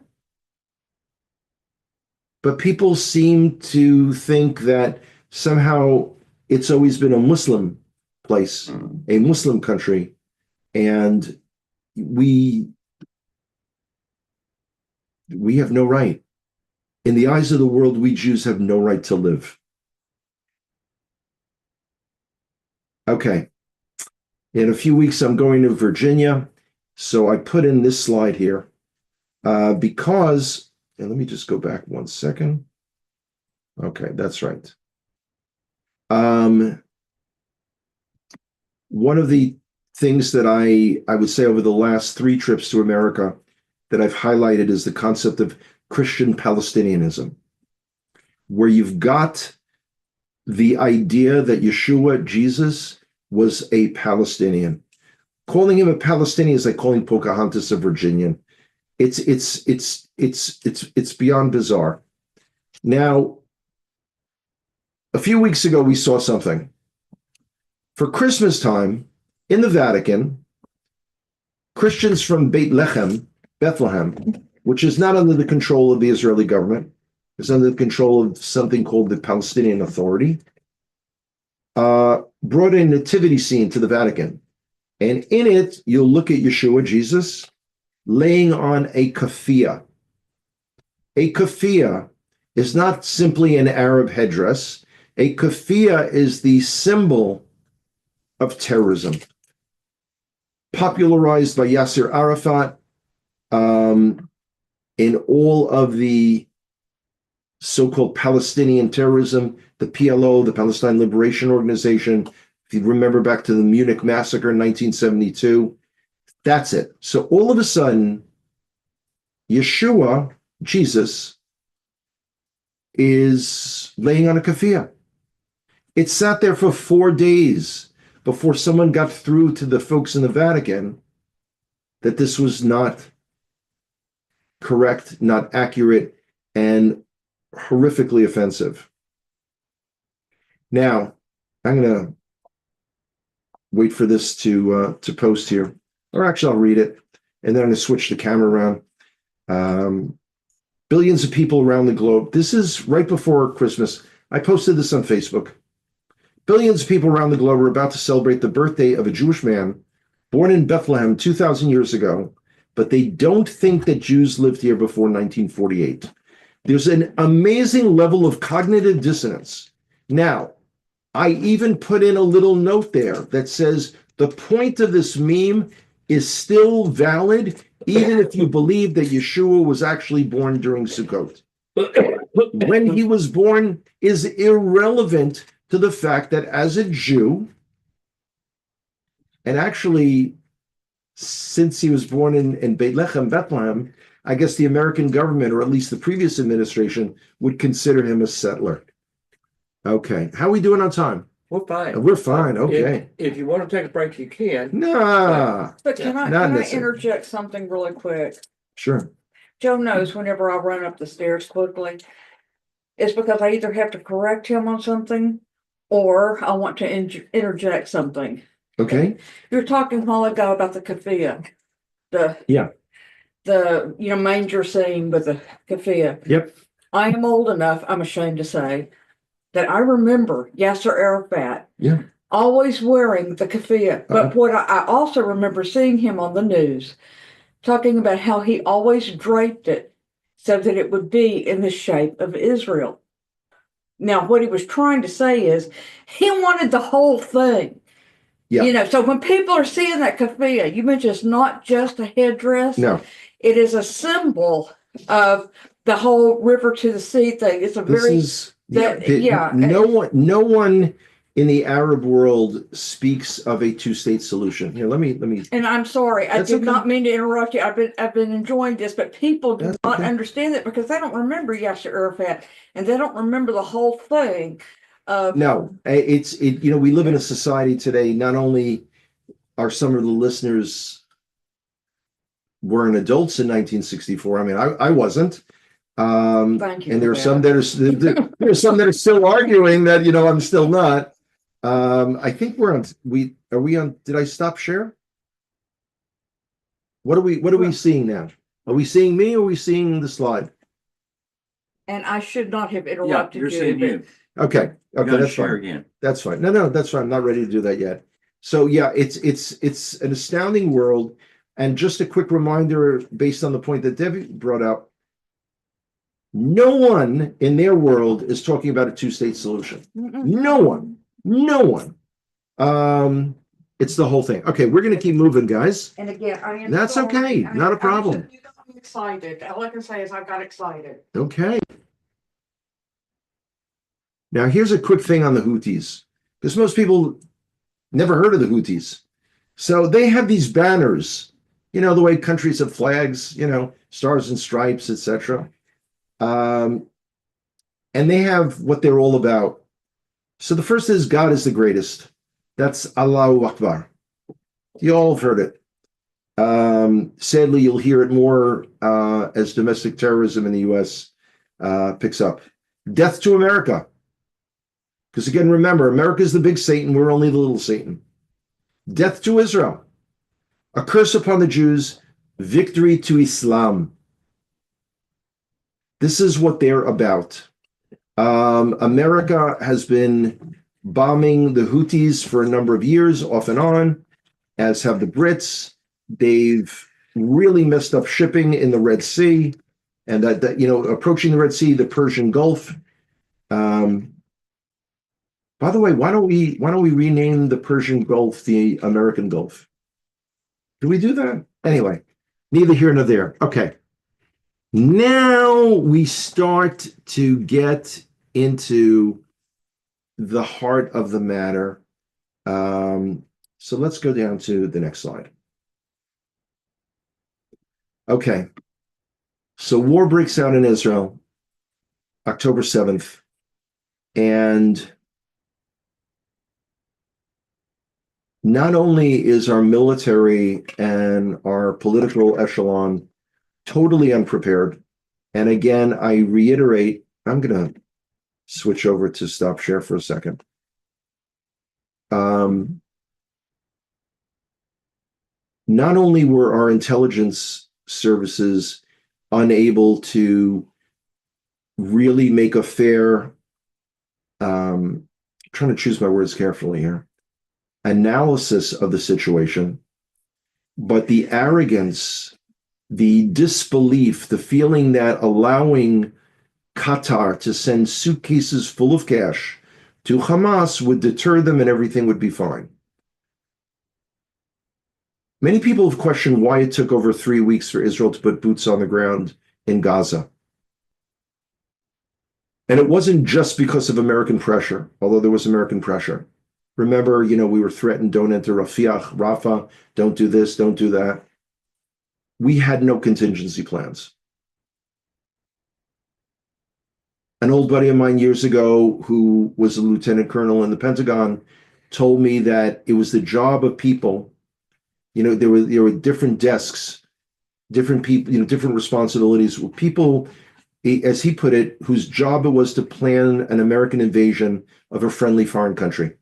But people seem to think that somehow it's always been a Muslim place, a Muslim country, and we have no right. In the eyes of the world, we Jews have no right to live. Okay. In a few weeks, I'm going to Virginia. So I put in this slide here because, and let me just go back one second. Okay, that's right. One of the things that I would say over the last 3 trips to America that I've highlighted is the concept of Christian Palestinianism, where you've got the idea that Yeshua, Jesus, was a Palestinian. Calling him a Palestinian is like calling Pocahontas a Virginian. It's beyond bizarre. Now, a few weeks ago, we saw something. For Christmas time, in the Vatican, Christians from Bethlehem, which is not under the control of the Israeli government, is under the control of something called the Palestinian Authority, brought a nativity scene to the Vatican. And in it, you'll look at Yeshua, Jesus, laying on a keffiyeh. A keffiyeh is not simply an Arab headdress. A keffiyeh is the symbol of terrorism, popularized by Yasser Arafat in all of the so-called Palestinian terrorism, the PLO, the Palestine Liberation Organization. If you remember back to the Munich massacre in 1972, that's it. So all of a sudden, Yeshua, Jesus, is laying on a keffiyeh. It sat there for 4 days before someone got through to the folks in the Vatican that this was not correct, not accurate, and horrifically offensive. Now, I'm going to wait for this to post here. Or actually, I'll read it, and then I'm going to switch the camera around. Billions of people around the globe. This is right before Christmas. I posted this on Facebook. Billions of people around the globe are about to celebrate the birthday of a Jewish man born in Bethlehem 2,000 years ago, but they don't think that Jews lived here before 1948. There's an amazing level of cognitive dissonance. Now, I even put in a little note there that says the point of this meme is still valid, even if you believe that Yeshua was actually born during Sukkot. When he was born is irrelevant to the fact that as a Jew, and actually, since he was born in Bethlehem, I guess the American government, or at least the previous administration, would consider him a settler. Okay. How are we doing on time? We're fine. We're fine. Okay. If you want to take a break, you can. Nah. But can I interject something really quick? Sure. Joe knows whenever I run up the stairs quickly, it's because I either have to correct him on something or I want to interject something. Okay. You were talking a while ago about the kafia, Yeah. the manger scene with the kafia. Yep. I am old enough, I'm ashamed to say, that I remember Yasser Arafat Yeah. always wearing the kafia. But what I also remember seeing him on the news talking about how he always draped it so that it would be in the shape of Israel. Now, what he was trying to say is he wanted the whole thing. Yeah. So when people are seeing that kafia, you mentioned it's not just a headdress. No. It is a symbol of the whole river to the sea thing. It's a very no one in the Arab world speaks of a two-state solution. Here, let me. And I'm sorry, I did not mean to interrupt you. I've been enjoying this, but people do not understand it because they don't remember Yasser Arafat and they don't remember the whole thing. No, we live in a society today. Not only are some of the listeners weren't adults in 1964. I mean, I wasn't. Thank you. And there are some that are still arguing that I'm still not. I think are we on? Did I stop share? What are we seeing now? Are we seeing me or are we seeing the slide? And I should not have interrupted you're seeing you. Okay, that's Share fine. again. That's fine. No, that's fine. I'm not ready to do that yet. So yeah, it's an astounding world. And just a quick reminder, based on the point that Debbie brought up, no one in their world is talking about a two-state solution. No one. It's the whole thing. Okay, we're going to keep moving, guys. And again, I am That's sorry. okay. Not a problem. You got me excited. All I can say is I got excited. Okay. Now, here's a quick thing on the Houthis, because most people never heard of the Houthis. So they have these banners, the way countries have flags, stars and stripes, etc. And they have what they're all about. So the first is God is the greatest. That's Allahu Akbar. You all have heard it. Sadly, you'll hear it more as domestic terrorism in the U.S. Picks up. Death to America. Because again, remember, America is the big Satan. We're only the little Satan. Death to Israel. A curse upon the Jews. Victory to Islam. This is what they're about. America has been bombing the Houthis for a number of years, off and on, as have the Brits. They've really messed up shipping in the Red Sea, and approaching the Red Sea, the Persian Gulf. By the way, why don't we rename the Persian Gulf the American Gulf? Do we do that? Anyway, neither here nor there. Okay. Now we start to get into the heart of the matter. So let's go down to the next slide. Okay. So war breaks out in Israel, October 7th. And not only is our military and our political echelon totally unprepared, and again, I reiterate, I'm going to switch over to stop share for a second. Not only were our intelligence services unable to really make a fair, trying to choose my words carefully here, analysis of the situation, but the arrogance, the disbelief, the feeling that allowing Qatar to send suitcases full of cash to Hamas would deter them and everything would be fine. Many people have questioned why it took over 3 weeks for Israel to put boots on the ground in Gaza. And it wasn't just because of American pressure, although there was American pressure. Remember, we were threatened, don't enter Rafah, don't do this, don't do that. We had no contingency plans. An old buddy of mine years ago, who was a lieutenant colonel in the Pentagon, told me that it was the job of people, there were different desks, different people, different responsibilities. People, as he put it, whose job it was to plan an American invasion of a friendly foreign country.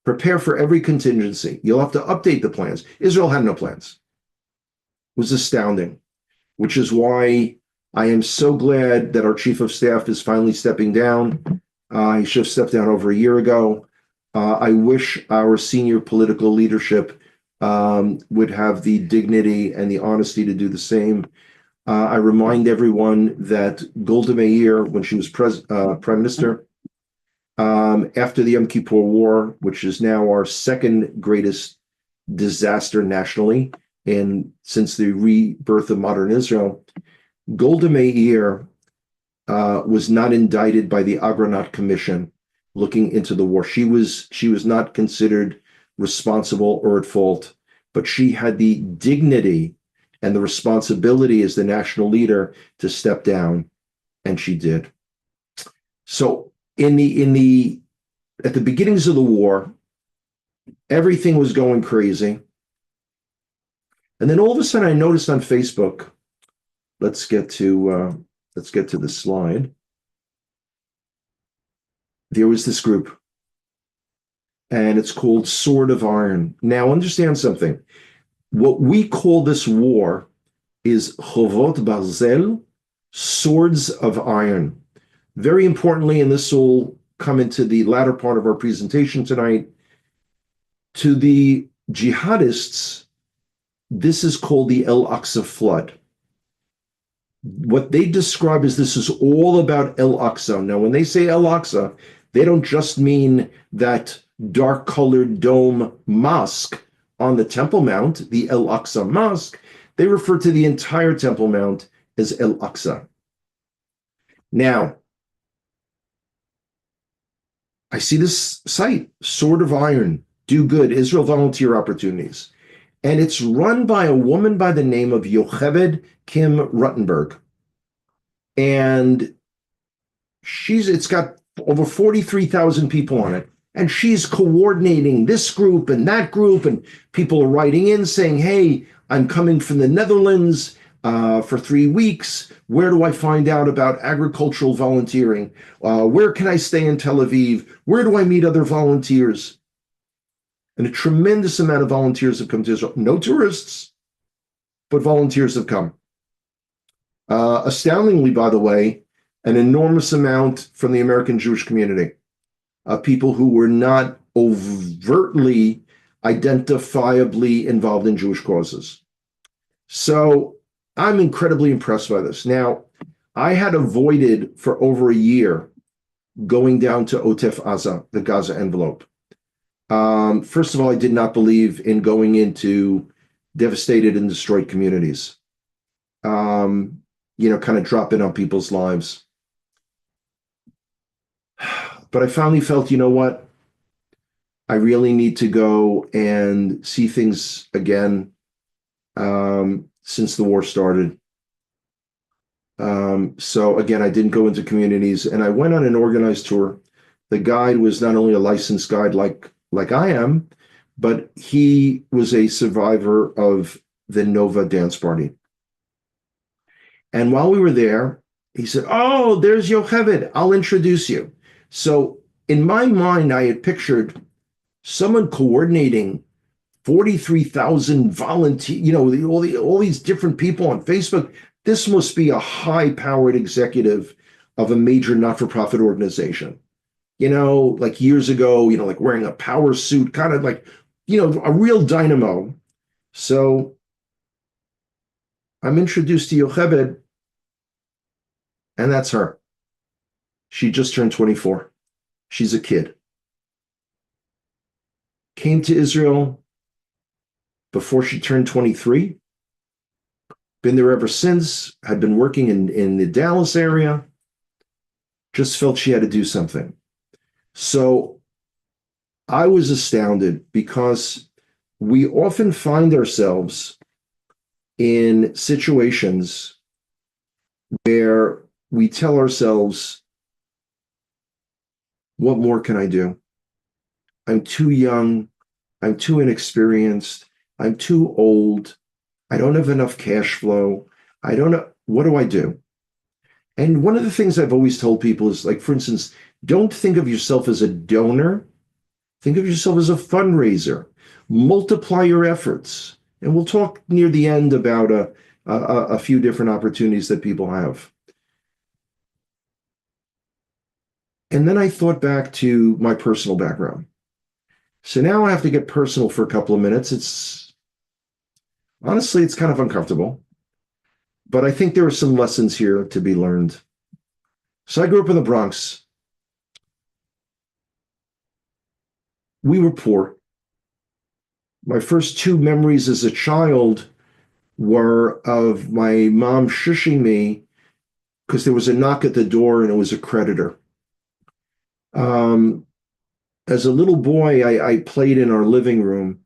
Prepare for every contingency. You'll have to update the plans. Israel had no plans. It was astounding, which is why I am so glad that our chief of staff is finally stepping down. He should have stepped down over a year ago. I wish our senior political leadership would have the dignity and the honesty to do the same. I remind everyone that Golda Meir, when she was prime minister, after the Yom Kippur War, which is now our second greatest disaster nationally, and since the rebirth of modern Israel, Golda Meir was not indicted by the Agranat Commission looking into the war. She was not considered responsible or at fault, but she had the dignity and the responsibility as the national leader to step down, and she did. So at the beginnings of the war, everything was going crazy. And then all of a sudden I noticed on Facebook, let's get to the slide. There was this group, and it's called Sword of Iron. Now understand something. What we call this war is Chovot Barzel, swords of iron. Very importantly, and this will come into the latter part of our presentation tonight, to the jihadists, this is called the El Aqsa flood. What they describe as this is all about El Aqsa. Now, when they say El Aqsa, they don't just mean that dark-colored dome mosque on the Temple Mount, the El Aqsa Mosque. They refer to the entire Temple Mount as El Aqsa. Now, I see this site, Sword of Iron, Do Good, Israel Volunteer Opportunities. And it's run by a woman by the name of Yocheved Kim Ruttenberg. And it's got over 43,000 people on it. And she's coordinating this group and that group, and people are writing in saying, hey, I'm coming from the Netherlands for 3 weeks. Where do I find out about agricultural volunteering? Where can I stay in Tel Aviv? Where do I meet other volunteers? And a tremendous amount of volunteers have come to Israel. No tourists, but volunteers have come. Astoundingly, by the way, an enormous amount from the American Jewish community. People who were not overtly, identifiably involved in Jewish causes. So I'm incredibly impressed by this. Now, I had avoided for over a year going down to Otef Aza, the Gaza envelope. First of all, I did not believe in going into devastated and destroyed communities. Kind of drop in on people's lives. But I finally felt, you know what? I really need to go and see things again since the war started. So again, I didn't go into communities, and I went on an organized tour. The guide was not only a licensed guide like I am, but he was a survivor of the Nova dance party. And while we were there, he said, oh, there's Yocheved. I'll introduce you. So in my mind, I had pictured someone coordinating 43,000 volunteers, all these different people on Facebook. This must be a high-powered executive of a major not-for-profit organization. Like years ago, like wearing a power suit, kind of like, a real dynamo. So I'm introduced to Yocheved, and that's her. She just turned 24. She's a kid. Came to Israel before she turned 23. Been there ever since. Had been working in the Dallas area. Just felt she had to do something. So I was astounded because we often find ourselves in situations where we tell ourselves, what more can I do? I'm too young. I'm too inexperienced. I'm too old. I don't have enough cash flow. I don't know. What do I do? And one of the things I've always told people is, like, for instance, don't think of yourself as a donor. Think of yourself as a fundraiser. Multiply your efforts. And we'll talk near the end about a few different opportunities that people have. And then I thought back to my personal background. So now I have to get personal for a couple of minutes. It's honestly, it's kind of uncomfortable, but I think there are some lessons here to be learned. So I grew up in the Bronx. We were poor. My first two memories as a child were of my mom shushing me because there was a knock at the door and it was a creditor. As a little boy, I played in our living room,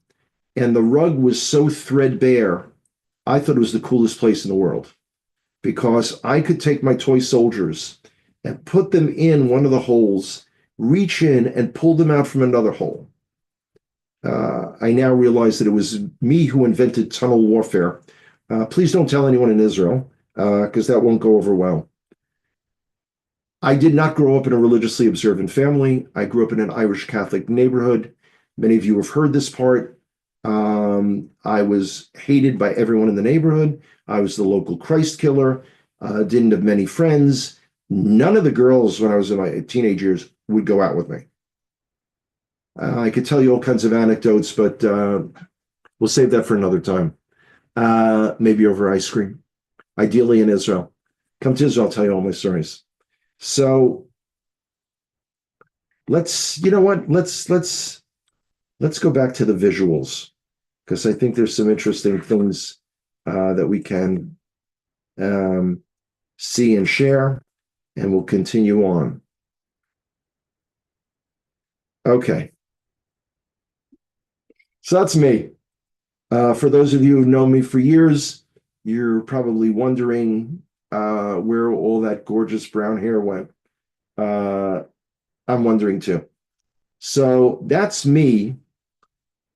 and the rug was so threadbare, I thought it was the coolest place in the world because I could take my toy soldiers and put them in one of the holes, reach in and pull them out from another hole. I now realize that it was me who invented tunnel warfare. Please don't tell anyone in Israel because that won't go over well. I did not grow up in a religiously observant family. I grew up in an Irish Catholic neighborhood. Many of you have heard this part. I was hated by everyone in the neighborhood. I was the local Christ killer. Didn't have many friends. None of the girls when I was in my teenage years would go out with me. I could tell you all kinds of anecdotes, but we'll save that for another time. Maybe over ice cream. Ideally in Israel. Come to Israel, I'll tell you all my stories. So let's go back to the visuals because I think there's some interesting things that we can see and share, and we'll continue on. Okay. So that's me. For those of you who've known me for years, you're probably wondering where all that gorgeous brown hair went. I'm wondering too. So that's me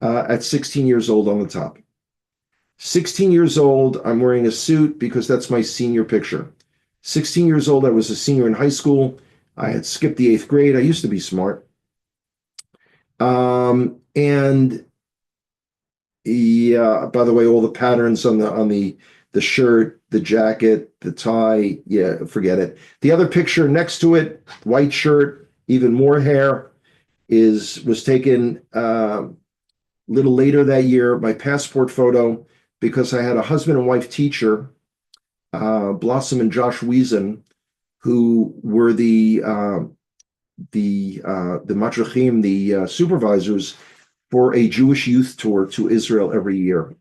at 16 years old on the top. 16 years old, I'm wearing a suit because that's my senior picture. 16 years old, I was a senior in high school. I had skipped the 8th grade. I used to be smart. And yeah, by the way, all the patterns on the shirt, the jacket, the tie, yeah, forget it. The other picture next to it, white shirt, even more hair, was taken a little later that year, my passport photo, because I had a husband and wife teacher, Blossom and Josh Wiesen, who were the matrachim, the supervisors for a Jewish youth tour to Israel every year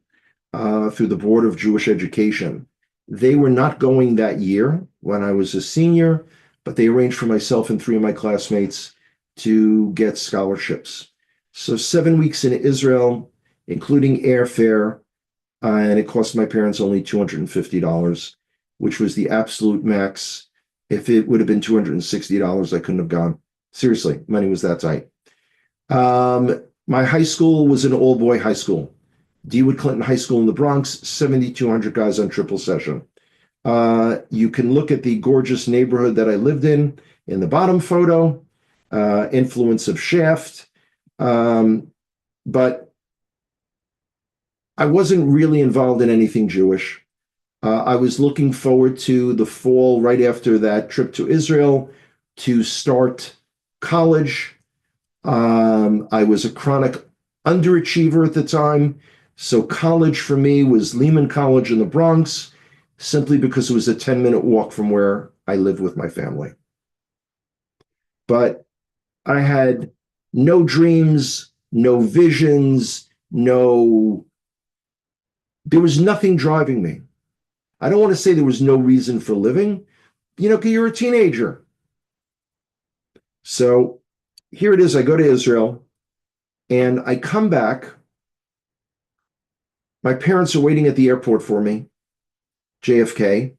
through the Board of Jewish Education. They were not going that year when I was a senior, but they arranged for myself and 3 of my classmates to get scholarships. So 7 weeks in Israel, including airfare, and it cost my parents only $250, which was the absolute max. If it would have been $260, I couldn't have gone. Seriously, money was that tight. My high school was an all-boy high school. Dewood Clinton High School in the Bronx, 7,200 guys on triple session. You can look at the gorgeous neighborhood that I lived in the bottom photo, influence of Shaft. But I wasn't really involved in anything Jewish. I was looking forward to the fall right after that trip to Israel to start college. I was a chronic underachiever at the time. So college for me was Lehman College in the Bronx, simply because it was a 10-minute walk from where I lived with my family. But I had no dreams, no visions, there was nothing driving me. I don't want to say there was no reason for living, because you're a teenager. So here it is. I go to Israel and I come back. My parents are waiting at the airport for me, JFK.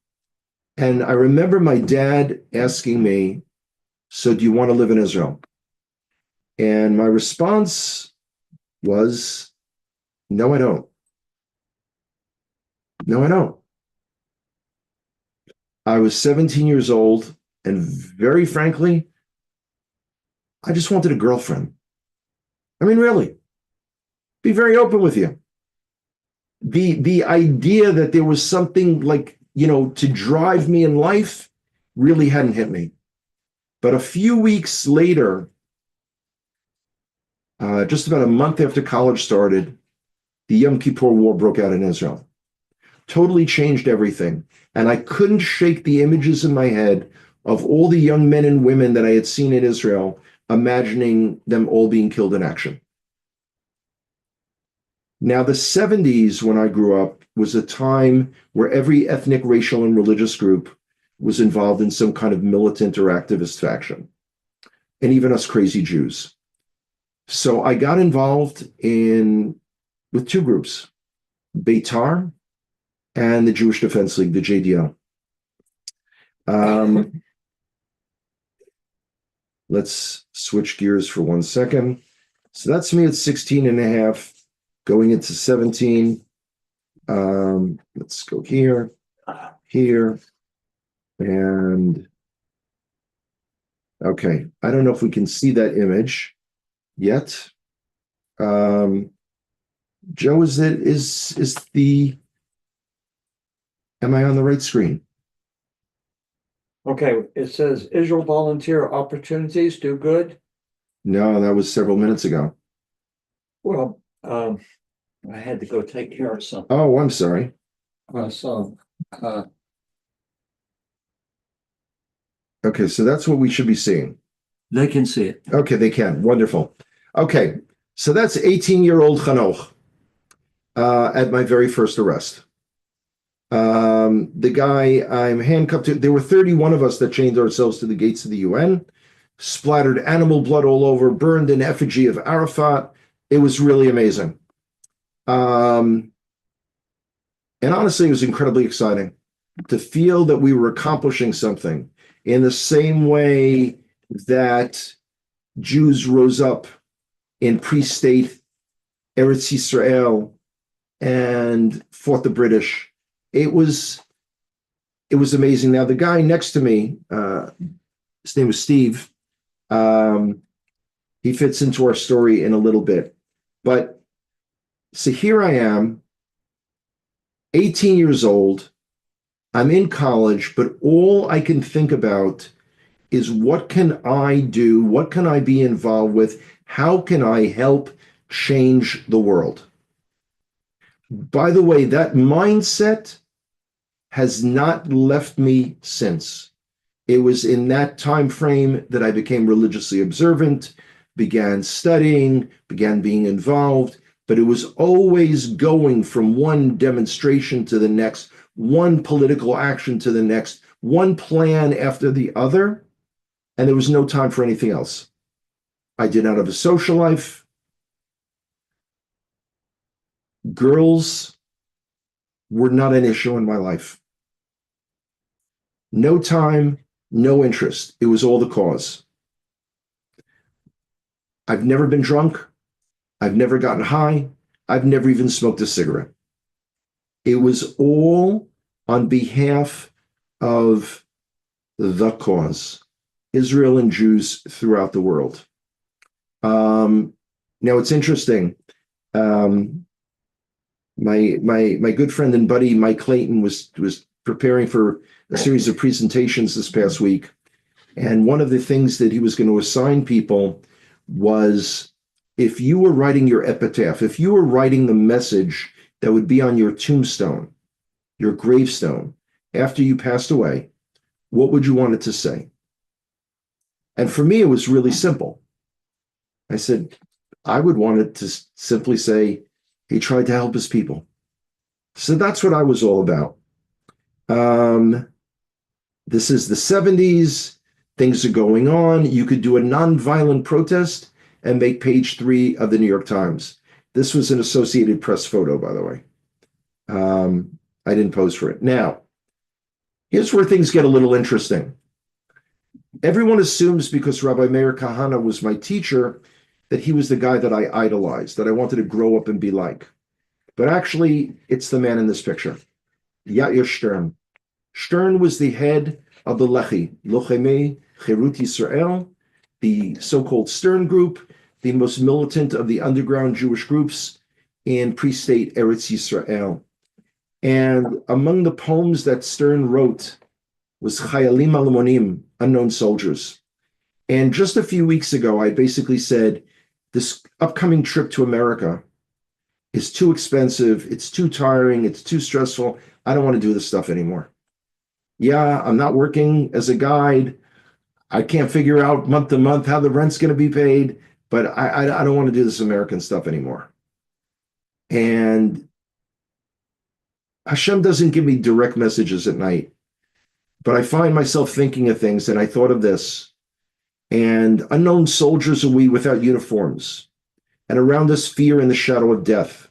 And I remember my dad asking me, so do you want to live in Israel? And my response was, no, I don't. No, I don't. I was 17 years old, and very frankly, I just wanted a girlfriend. I mean, really, be very open with you. The idea that there was something like, to drive me in life really hadn't hit me. But a few weeks later, just about a month after college started, the Yom Kippur War broke out in Israel. Totally changed everything. And I couldn't shake the images in my head of all the young men and women that I had seen in Israel, imagining them all being killed in action. Now, the 70s, when I grew up, was a time where every ethnic, racial, and religious group was involved in some kind of militant or activist faction, and even us crazy Jews. So I got involved with two groups, Beitar and the Jewish Defense League, the JDL. Let's switch gears for 1 second. So that's me at 16 and a half, going into 17. Let's go here, and okay. I don't know if we can see that image yet. Joe, am I on the right screen? Okay, it says Israel volunteer opportunities do good. No, that was several minutes ago. Well, I had to go take care of something. Oh, I'm sorry. Okay, so that's what we should be seeing. They can see it. Okay, they can. Wonderful. Okay, so that's 18-year-old Hanoch at my very first arrest. The guy I'm handcuffed to, there were 31 of us that chained ourselves to the gates of the UN, splattered animal blood all over, burned an effigy of Arafat. It was really amazing. And honestly, it was incredibly exciting to feel that we were accomplishing something in the same way that Jews rose up in pre-state Eretz Yisrael and fought the British. It was amazing. Now, the guy next to me, his name was Steve. He fits into our story in a little bit. But so here I am, 18 years old. I'm in college, but all I can think about is what can I do? What can I be involved with? How can I help change the world? By the way, that mindset has not left me since. It was in that time frame that I became religiously observant, began studying, began being involved, but it was always going from one demonstration to the next, one political action to the next, one plan after the other, and there was no time for anything else. I did not have a social life. Girls were not an issue in my life. No time, no interest. It was all the cause. I've never been drunk. I've never gotten high. I've never even smoked a cigarette. It was all on behalf of the cause, Israel and Jews throughout the world. Now it's interesting. My good friend and buddy Mike Clayton was preparing for a series of presentations this past week, and one of the things that he was going to assign people was, if you were writing your epitaph, if you were writing the message that would be on your tombstone, your gravestone, after you passed away, what would you want it to say? And for me, it was really simple. I said, I would want it to simply say, he tried to help his people. So that's what I was all about. This is the 70s. Things are going on. You could do a nonviolent protest and make page 3 of the New York Times. This was an Associated Press photo, by the way. I didn't pose for it. Now, here's where things get a little interesting. Everyone assumes because Rabbi Meir Kahana was my teacher that he was the guy that I idolized, that I wanted to grow up and be like. But actually, it's the man in this picture, Yair Stern. Stern was the head of the Lechi, Lochemei Cherut Yisrael, the so-called Stern Group, the most militant of the underground Jewish groups in pre-state Eretz Yisrael. And among the poems that Stern wrote was Chayalim Almonim, Unknown Soldiers. And just a few weeks ago, I basically said, this upcoming trip to America is too expensive, it's too tiring, it's too stressful. I don't want to do this stuff anymore. Yeah, I'm not working as a guide. I can't figure out month to month how the rent's going to be paid, but I don't want to do this American stuff anymore. And Hashem doesn't give me direct messages at night, but I find myself thinking of things, and I thought of this. And unknown soldiers are we without uniforms, and around us fear and the shadow of death.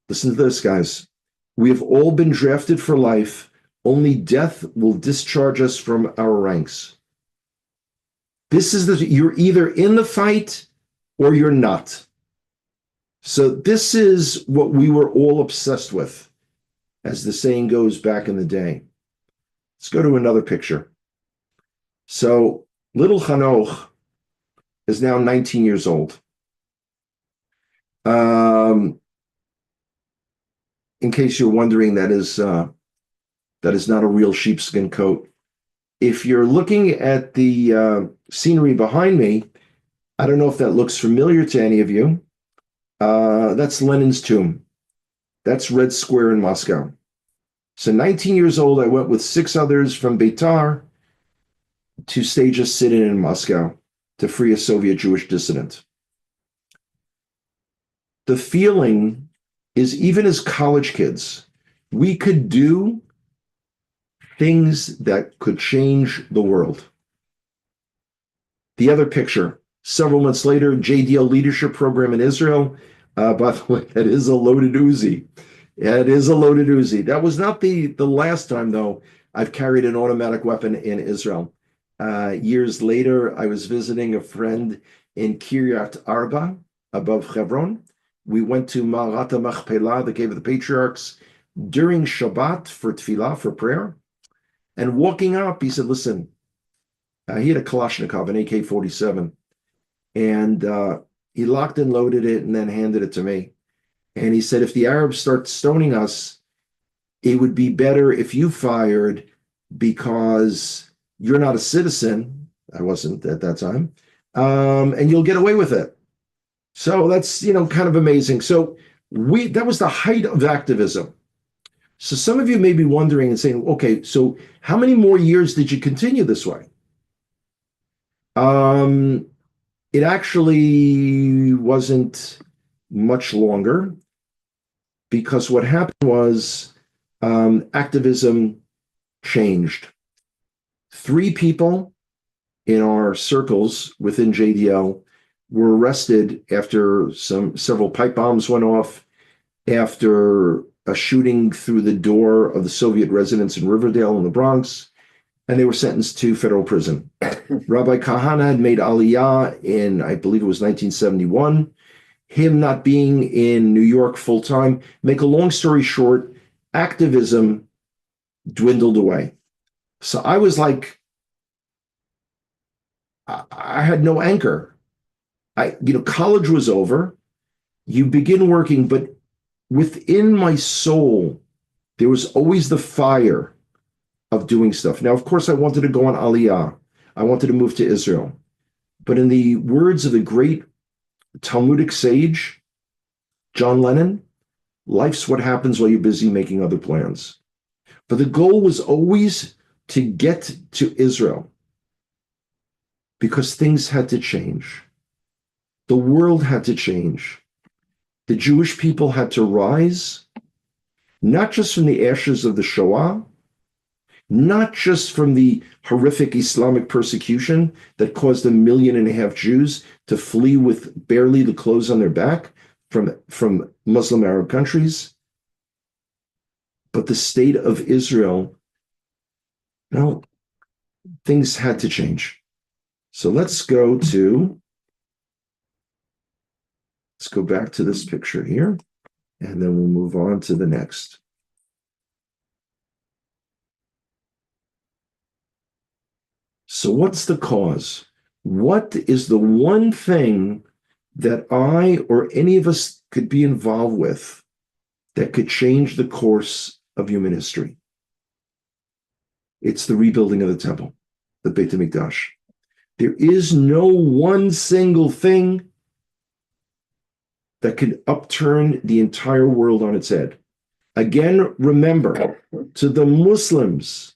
Listen to this, guys. We have all been drafted for life. Only death will discharge us from our ranks. This is you're either in the fight or you're not. So this is what we were all obsessed with, as the saying goes back in the day. Let's go to another picture. So little Hanoch is now 19 years old. In case you're wondering, that is not a real sheepskin coat. If you're looking at the scenery behind me, I don't know if that looks familiar to any of you. That's Lenin's tomb. That's Red Square in Moscow. So 19 years old, I went with 6 others from Beitar to stage a sit-in in Moscow to free a Soviet Jewish dissident. The feeling is, even as college kids, we could do things that could change the world. The other picture, several months later, JDL leadership program in Israel. By the way, that is a loaded Uzi. Yeah, it is a loaded Uzi. That was not the last time, though, I've carried an automatic weapon in Israel. Years later, I was visiting a friend in Kiryat Arba, above Hebron. We went to Ma'arat HaMachpelah, the Cave of the Patriarchs, during Shabbat for tefillah, for prayer. And walking up, he said, listen, he had a Kalashnikov, an AK-47. And he locked and loaded it and then handed it to me. And he said, if the Arabs start stoning us, it would be better if you fired, because you're not a citizen. I wasn't at that time. And you'll get away with it. So that's, kind of amazing. So that was the height of activism. So some of you may be wondering and saying, okay, so how many more years did you continue this way? It actually wasn't much longer, because what happened was activism changed. 3 people in our circles within JDL were arrested after several pipe bombs went off, after a shooting through the door of the Soviet residence in Riverdale in the Bronx, and they were sentenced to federal prison. Rabbi Kahana had made Aliyah in, I believe it was 1971. Him not being in New York full-time. Make a long story short, activism dwindled away. So I was like, I had no anchor. College was over. You begin working, but within my soul, there was always the fire of doing stuff. Now, of course, I wanted to go on Aliyah. I wanted to move to Israel. But in the words of the great Talmudic sage, John Lennon, life's what happens while you're busy making other plans. But the goal was always to get to Israel, because things had to change. The world had to change. The Jewish people had to rise, not just from the ashes of the Shoah, not just from the horrific Islamic persecution that caused 1.5 million Jews to flee with barely the clothes on their back from Muslim Arab countries, but the state of Israel. Things had to change. So let's go back to this picture here, and then we'll move on to the next. So what's the cause? what is the one thing that I or any of us could be involved with that could change the course of human history? It's the rebuilding of the temple, the Beit HaMikdash. There is no one single thing that can upturn the entire world on its head. Again, remember, to the Muslims,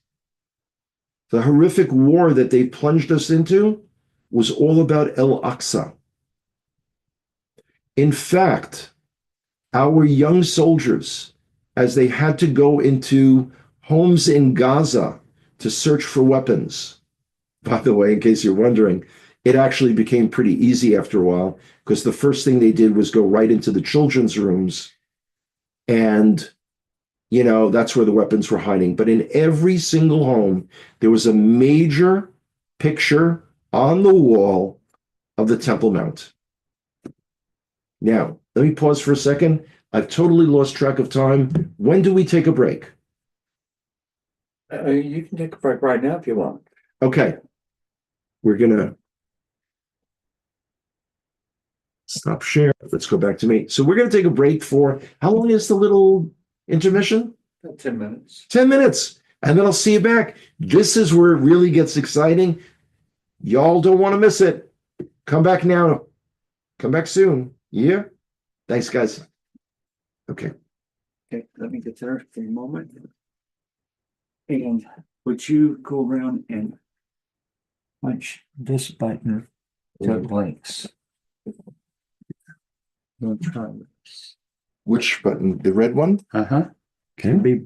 the horrific war that they plunged us into was all about Al-Aqsa. In fact, our young soldiers, as they had to go into homes in Gaza to search for weapons, by the way, in case you're wondering, it actually became pretty easy after a while, because the first thing they did was go right into the children's rooms, and that's where the weapons were hiding. But in every single home, there was a major picture on the wall of the Temple Mount. Now, let me pause for a second. I've totally lost track of time. When do we take a break? You can take a break right now if you want. Okay. We're going to stop share. Let's go back to me. So we're going to take a break for, how long is the little intermission? About 10 minutes. 10 minutes. And then I'll see you back. This is where it really gets exciting. Y'all don't want to miss it. Come back now. Come back soon. Yeah. Thanks, guys. Okay. Okay, let me get there for a moment. And would you go around and punch this button to blinks? We'll try this. Which button? The red one? Uh-huh. Okay. Can be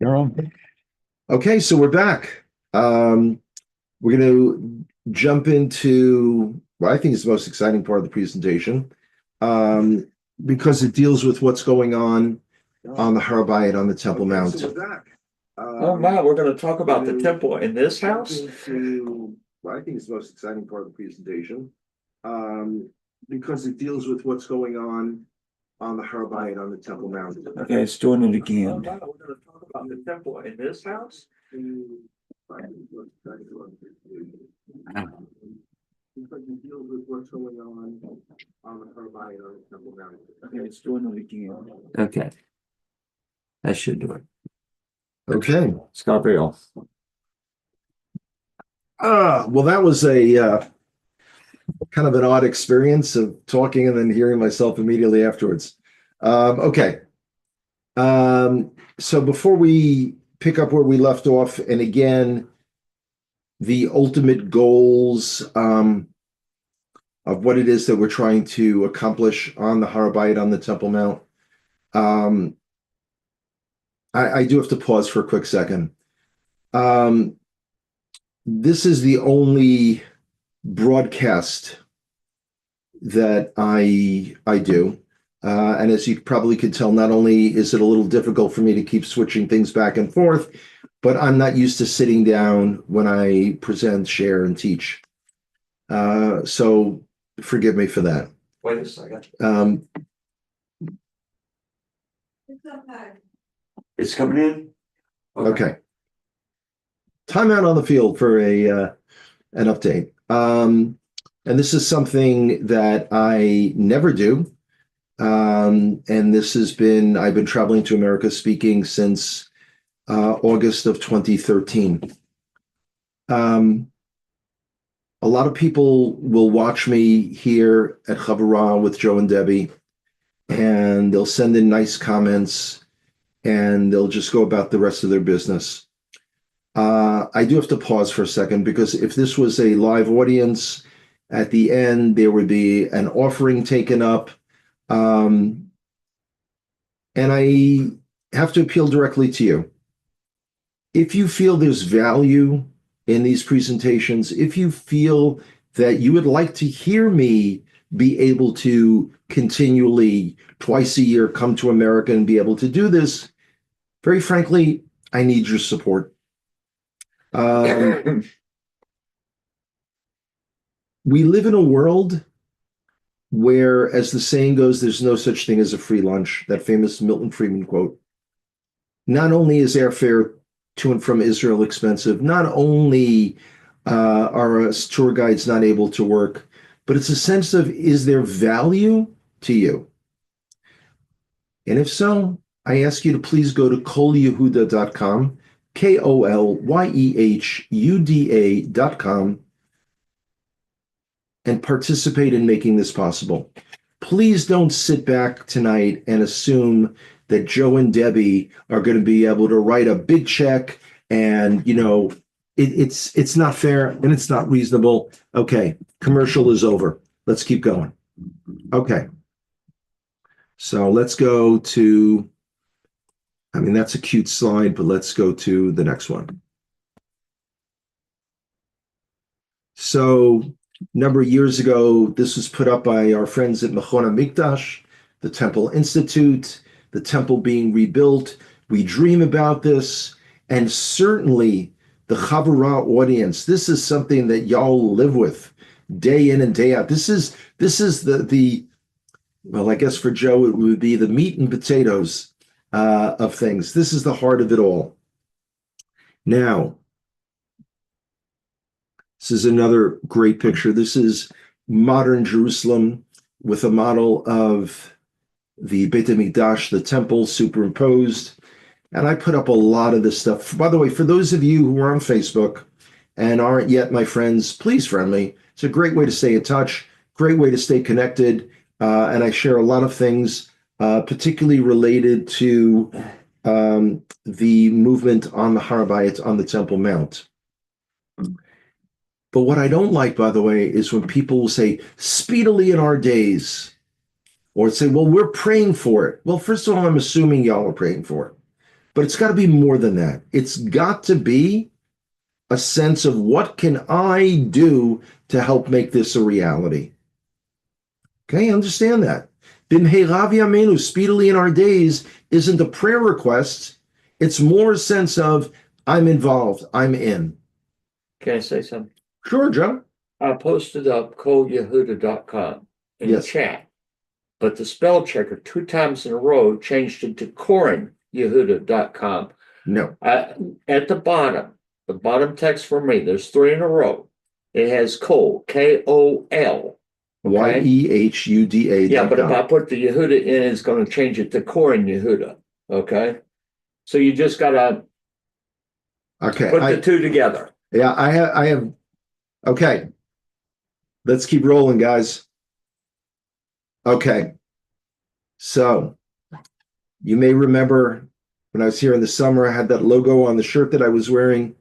You're on. Okay, so we're back. We're going to jump into what I think is the most exciting part of the presentation, because it deals with what's going on the Har Bayit on the Temple Mount. So we're back. Oh, Matt, we're going to talk about the temple in this house. Into what I think is the most exciting part of the presentation, because it deals with what's going on the Har Bayit on the Temple Mount. Okay, it's doing it again. Oh, Matt, we're going to talk about the temple in this house. Because it deals with what's going on the Har Bayit on the Temple Mount. Okay, it's doing it again. Okay. That should do it. Okay. Scott Bale. Well, that was a kind of an odd experience of talking and then hearing myself immediately afterwards. Okay. So before we pick up where we left off, and again, the ultimate goals of what it is that we're trying to accomplish on the Har Bayit on the Temple Mount. I do have to pause for a quick second. This is the only broadcast that I do. And as you probably could tell, not only is it a little difficult for me to keep switching things back and forth, but I'm not used to sitting down when I present, share, and teach. So forgive me for that. Wait a second. It's coming in? Okay. Timeout on the field for an update. And this is something that I never do. And this has been, I've been traveling to America speaking since August of 2013. A lot of people will watch me here at Chavurah with Joe and Debbie, and they'll send in nice comments, and they'll just go about the rest of their business. I do have to pause for a second, because if this was a live audience, at the end, there would be an offering taken up. And I have to appeal directly to you. If you feel there's value in these presentations, if you feel that you would like to hear me be able to continually, twice a year, come to America and be able to do this, very frankly, I need your support. We live in a world where, as the saying goes, there's no such thing as a free lunch, that famous Milton Friedman quote. Not only is airfare to and from Israel expensive, not only are us tour guides not able to work, but it's a sense of, is there value to you? And if so, I ask you to please go to kolyehuda.com, KOLYEHUDA.com, and participate in making this possible. Please don't sit back tonight and assume that Joe and Debbie are going to be able to write a big check, and it's not fair and it's not reasonable. Okay, commercial is over. Let's keep going. Okay. So let's go to, I mean, that's a cute slide, but let's go to the next one. So a number of years ago, this was put up by our friends at Mechon HaMikdash, the Temple Institute, the temple being rebuilt. We dream about this, and certainly the Chavurah audience, this is something that y'all live with day in and day out. This is the well, I guess for Joe, it would be the meat and potatoes of things. This is the heart of it all. Now, this is another great picture. This is modern Jerusalem with a model of the Beit HaMikdash, the temple, superimposed. And I put up a lot of this stuff. By the way, for those of you who are on Facebook and aren't yet my friends, please friend me. It's a great way to stay in touch, great way to stay connected. And I share a lot of things, particularly related to the movement on the Har Bayit on the Temple Mount. But what I don't like, by the way, is when people will say, speedily in our days, or say, well, we're praying for it. Well, first of all, I'm assuming y'all are praying for it. But it's got to be more than that. It's got to be a sense of what can I do to help make this a reality. Okay, understand that. Bimheirav Yameinu, speedily in our days, isn't a prayer request. It's more a sense of I'm involved, I'm in. Can I say something? Sure, Joe. I posted up coldyehuda.com in the Yes. chat, but the spell checker 2 times in a row changed it to corinyehuda.com. No. At the bottom text for me, there's 3 in a row. It has Kol, Kol. Yehuda. Yeah, but if I put the Yehuda in, it's going to change it to Korin Yehuda. Okay. So you just got to put the two together. Yeah, I have. Okay. Let's keep rolling, guys. Okay. So you may remember when I was here in the summer, I had that logo on the shirt that I was wearing.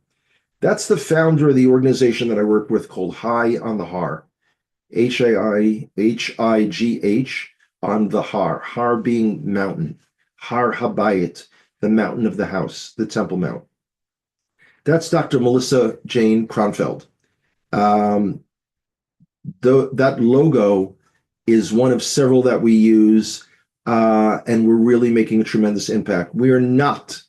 That's the founder of the organization that I work with called High on the Har. High on the Har. Har being mountain. Har Habayit, the mountain of the house, the Temple Mount. That's Dr. Melissa Jane Kronfeld. That logo is one of several that we use, and we're really making a tremendous impact. We are not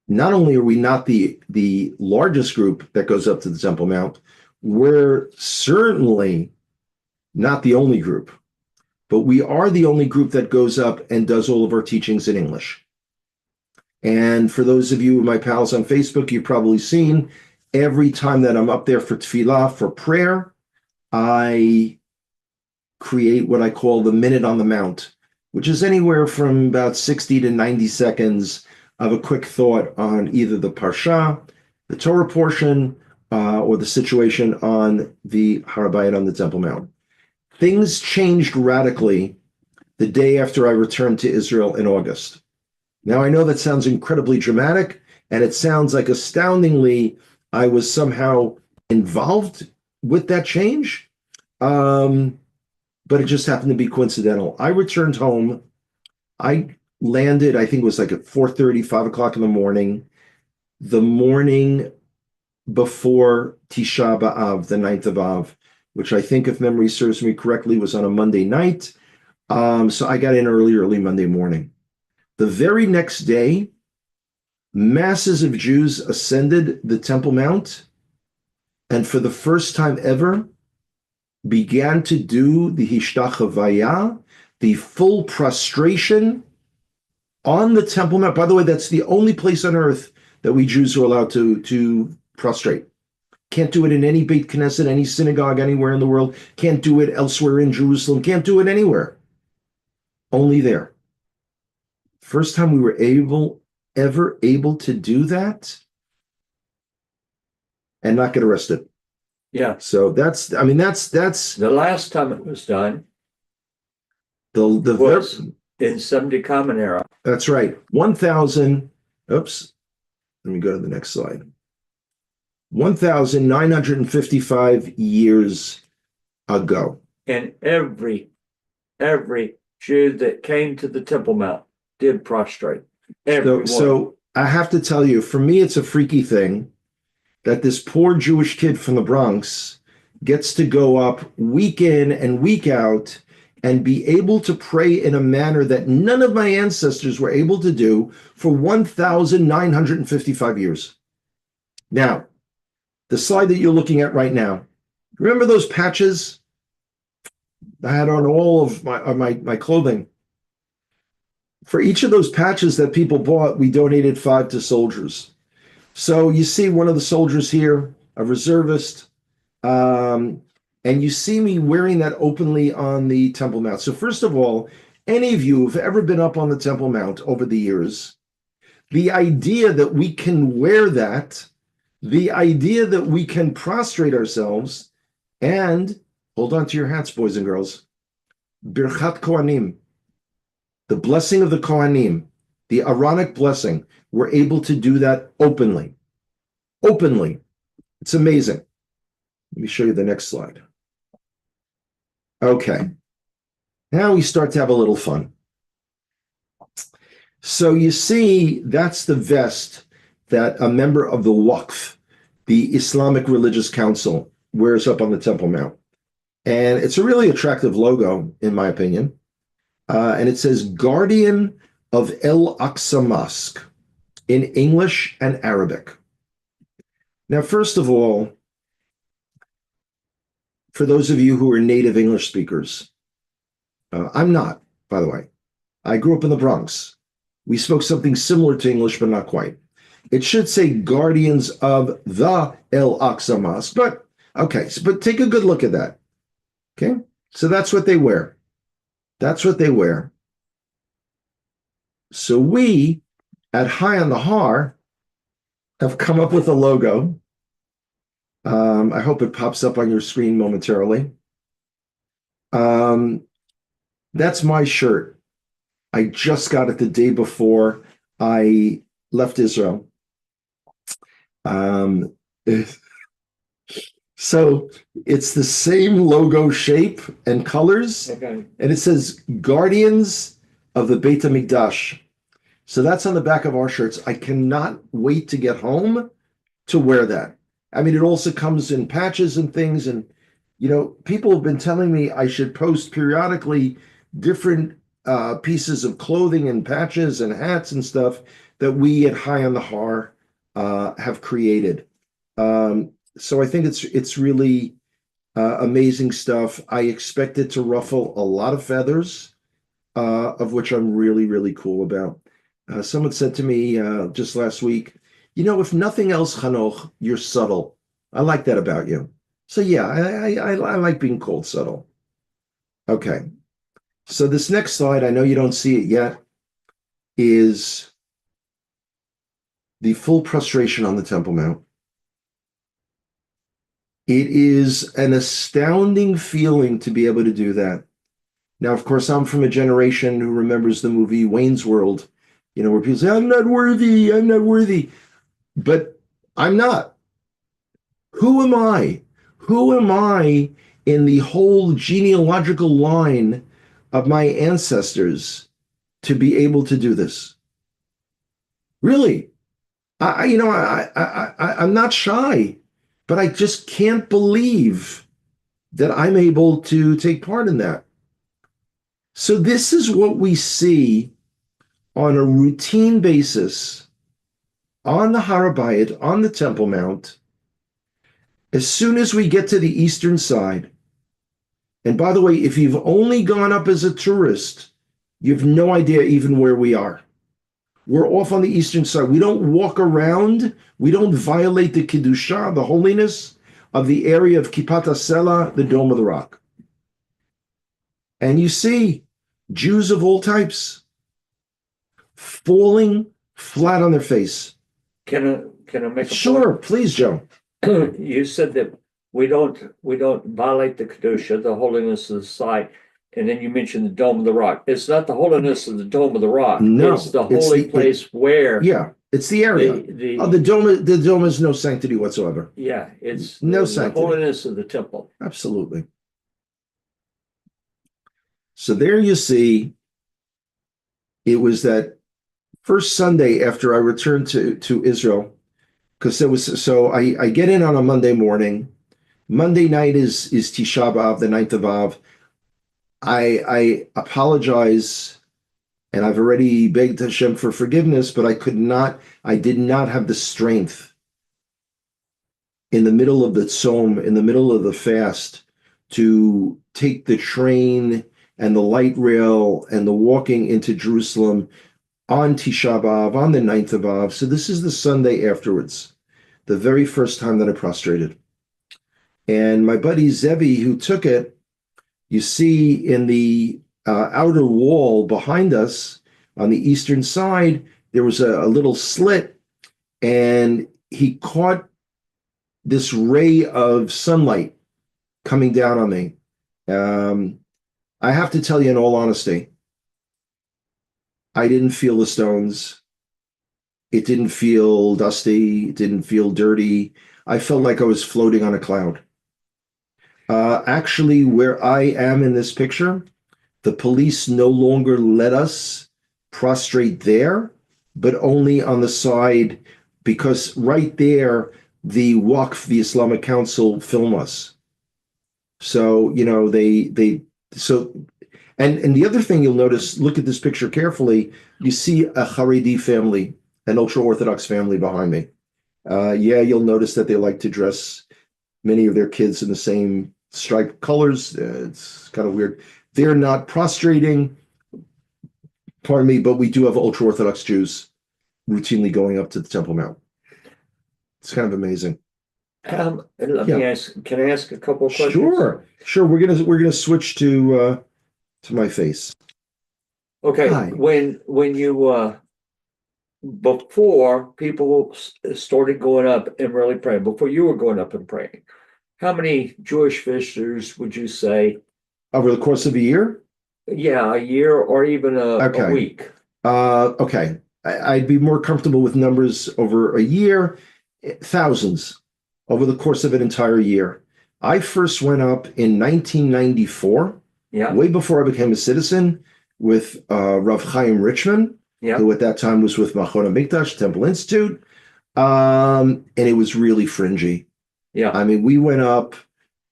only are we not the largest group that goes up to the Temple Mount, we're certainly not the only group, but we are the only group that goes up and does all of our teachings in English. And for those of you, my pals on Facebook, you've probably seen every time that I'm up there for tefillah, for prayer, I create what I call the Minute on the Mount, which is anywhere from about 60 to 90 seconds of a quick thought on either the Parsha, the Torah portion, or the situation on the Har Habayit on the Temple Mount. Things changed radically the day after I returned to Israel in August. Now, I know that sounds incredibly dramatic, and it sounds like astoundingly I was somehow involved with that change, but it just happened to be coincidental. I returned home. I landed, I think it was like at 4:30, 5 o'clock in the morning before Tisha B'Av, the 9th of Av, which I think, if memory serves me correctly, was on a Monday night. So I got in early Monday morning. The very next day, masses of Jews ascended the Temple Mount, and for the first time ever, began to do the Hishtachavaya, the full prostration on the Temple Mount. By the way, that's the only place on earth that we Jews are allowed to prostrate. Can't do it in any Beit Knesset, any synagogue anywhere in the world. Can't do it elsewhere in Jerusalem. Can't do it anywhere. Only there. First time we were ever able to do that and not get arrested. Yeah. So that's the last time it was done. Was in 70 Common Era. That's right. 1,000. Oops. Let me go to the next slide. 1,955 years ago. And every Jew that came to the Temple Mount did prostrate. Everyone. So I have to tell you, for me, it's a freaky thing that this poor Jewish kid from the Bronx gets to go up week in and week out and be able to pray in a manner that none of my ancestors were able to do for 1,955 years. Now, the slide that you're looking at right now, remember those patches I had on all of my clothing? For each of those patches that people bought, we donated 5 to soldiers. So you see one of the soldiers here, a reservist, and you see me wearing that openly on the Temple Mount. So first of all, any of you who've ever been up on the Temple Mount over the years, the idea that we can wear that, the idea that we can prostrate ourselves, and hold on to your hats, boys and girls, Birchat Kohanim, the blessing of the Kohanim, the Aaronic blessing, we're able to do that openly. Openly. It's amazing. Let me show you the next slide. Okay. Now we start to have a little fun. So you see, that's the vest that a member of the Waqf, the Islamic Religious Council, wears up on the Temple Mount. And it's a really attractive logo, in my opinion. And it says Guardian of El Aqsa Mosque in English and Arabic. Now, first of all, for those of you who are native English speakers, I'm not, by the way. I grew up in the Bronx. We spoke something similar to English, but not quite. It should say Guardians of the El Aqsa Mosque, but okay, but take a good look at that. Okay, so that's what they wear. That's what they wear. So we at High on the Har have come up with a logo. I hope it pops up on your screen momentarily. That's my shirt. I just got it the day before I left Israel. So it's the same logo shape and colors, Okay. and it says Guardians of the Beit HaMikdash. So that's on the back of our shirts. I cannot wait to get home to wear that. I mean, it also comes in patches and things, and people have been telling me I should post periodically different pieces of clothing and patches and hats and stuff that we at High on the Har have created. So I think it's really amazing stuff. I expect it to ruffle a lot of feathers, of which I'm really, really cool about. Someone said to me just last week, if nothing else, Hanoch, you're subtle. I like that about you. So yeah, I like being called subtle. Okay. So this next slide, I know you don't see it yet, is the full prostration on the Temple Mount. It is an astounding feeling to be able to do that. Now, of course, I'm from a generation who remembers the movie Wayne's World, where people say, I'm not worthy, I'm not worthy. But I'm not. Who am I? Who am I in the whole genealogical line of my ancestors to be able to do this? Really? I'm not shy, but I just can't believe that I'm able to take part in that. So this is what we see on a routine basis on the Har HaBayit, on the Temple Mount. As soon as we get to the eastern side, and by the way, if you've only gone up as a tourist, you have no idea even where we are. We're off on the eastern side. We don't walk around. We don't violate the Kedusha, the holiness of the area of Kippat HaSela, the Dome of the Rock. And you see Jews of all types falling flat on their face. Can I make a Sure, please, Joe. point? You said that we don't violate the Kedusha, the holiness of the site, and then you mentioned the Dome of the Rock. It's not the holiness of the Dome of the Rock. No, it's the holy place where. Yeah, it's the area. The dome has no sanctity whatsoever. Yeah, it's no the sanctity. holiness of the temple. Absolutely. So there you see, it was that first Sunday after I returned to Israel, because I get in on a Monday morning. Monday night is Tisha B'Av, the 9th of Av. I apologize, and I've already begged Hashem for forgiveness, but I did not have the strength in the middle of the tzom, in the middle of the fast, to take the train and the light rail and the walking into Jerusalem on Tisha B'Av, on the 9th of Av. So this is the Sunday afterwards, the very first time that I prostrated. And my buddy Zevi, who took it, you see in the outer wall behind us on the eastern side, there was a little slit, and he caught this ray of sunlight coming down on me. I have to tell you in all honesty, I didn't feel the stones. It didn't feel dusty. It didn't feel dirty. I felt like I was floating on a cloud. Actually, where I am in this picture, the police no longer let us prostrate there, but only on the side, because right there, the Waqf, the Islamic Council, film us. So, so, and the other thing you'll notice, look at this picture carefully, you see a Haredi family, an ultra-Orthodox family behind me. Yeah, you'll notice that they like to dress many of their kids in the same striped colors. It's kind of weird. They're not prostrating, pardon me, but we do have ultra-Orthodox Jews routinely going up to the Temple Mount. It's kind of amazing. Let me ask. Can I ask a couple of questions? Sure. We're gonna switch to my face. Okay. Hi. When you before people started going up and really praying, before you were going up and praying, how many Jewish visitors would you say Over the course of a year? Yeah, a year or even a week. Okay. I'd be more comfortable with numbers over a year, thousands over the course of an entire year. I first went up in 1994, way before I became a citizen, with Rav Chaim Richman, who at that time was with Machon HaMikdash, Temple Institute, and it was really fringy. Yeah, I mean, we went up,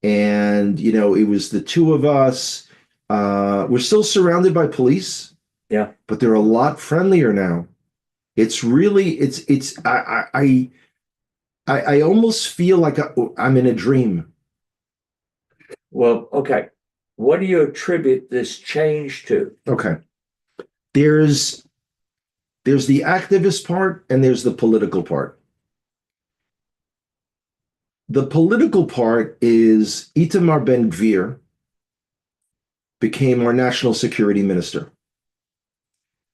and it was the two of us. We're still surrounded by police. Yeah, but they're a lot friendlier now. It's really, I almost feel like I'm in a dream. Well, okay. What do you attribute this change to? Okay. There's the activist part and there's the political part. The political part is Itamar Ben-Gvir became our national security minister.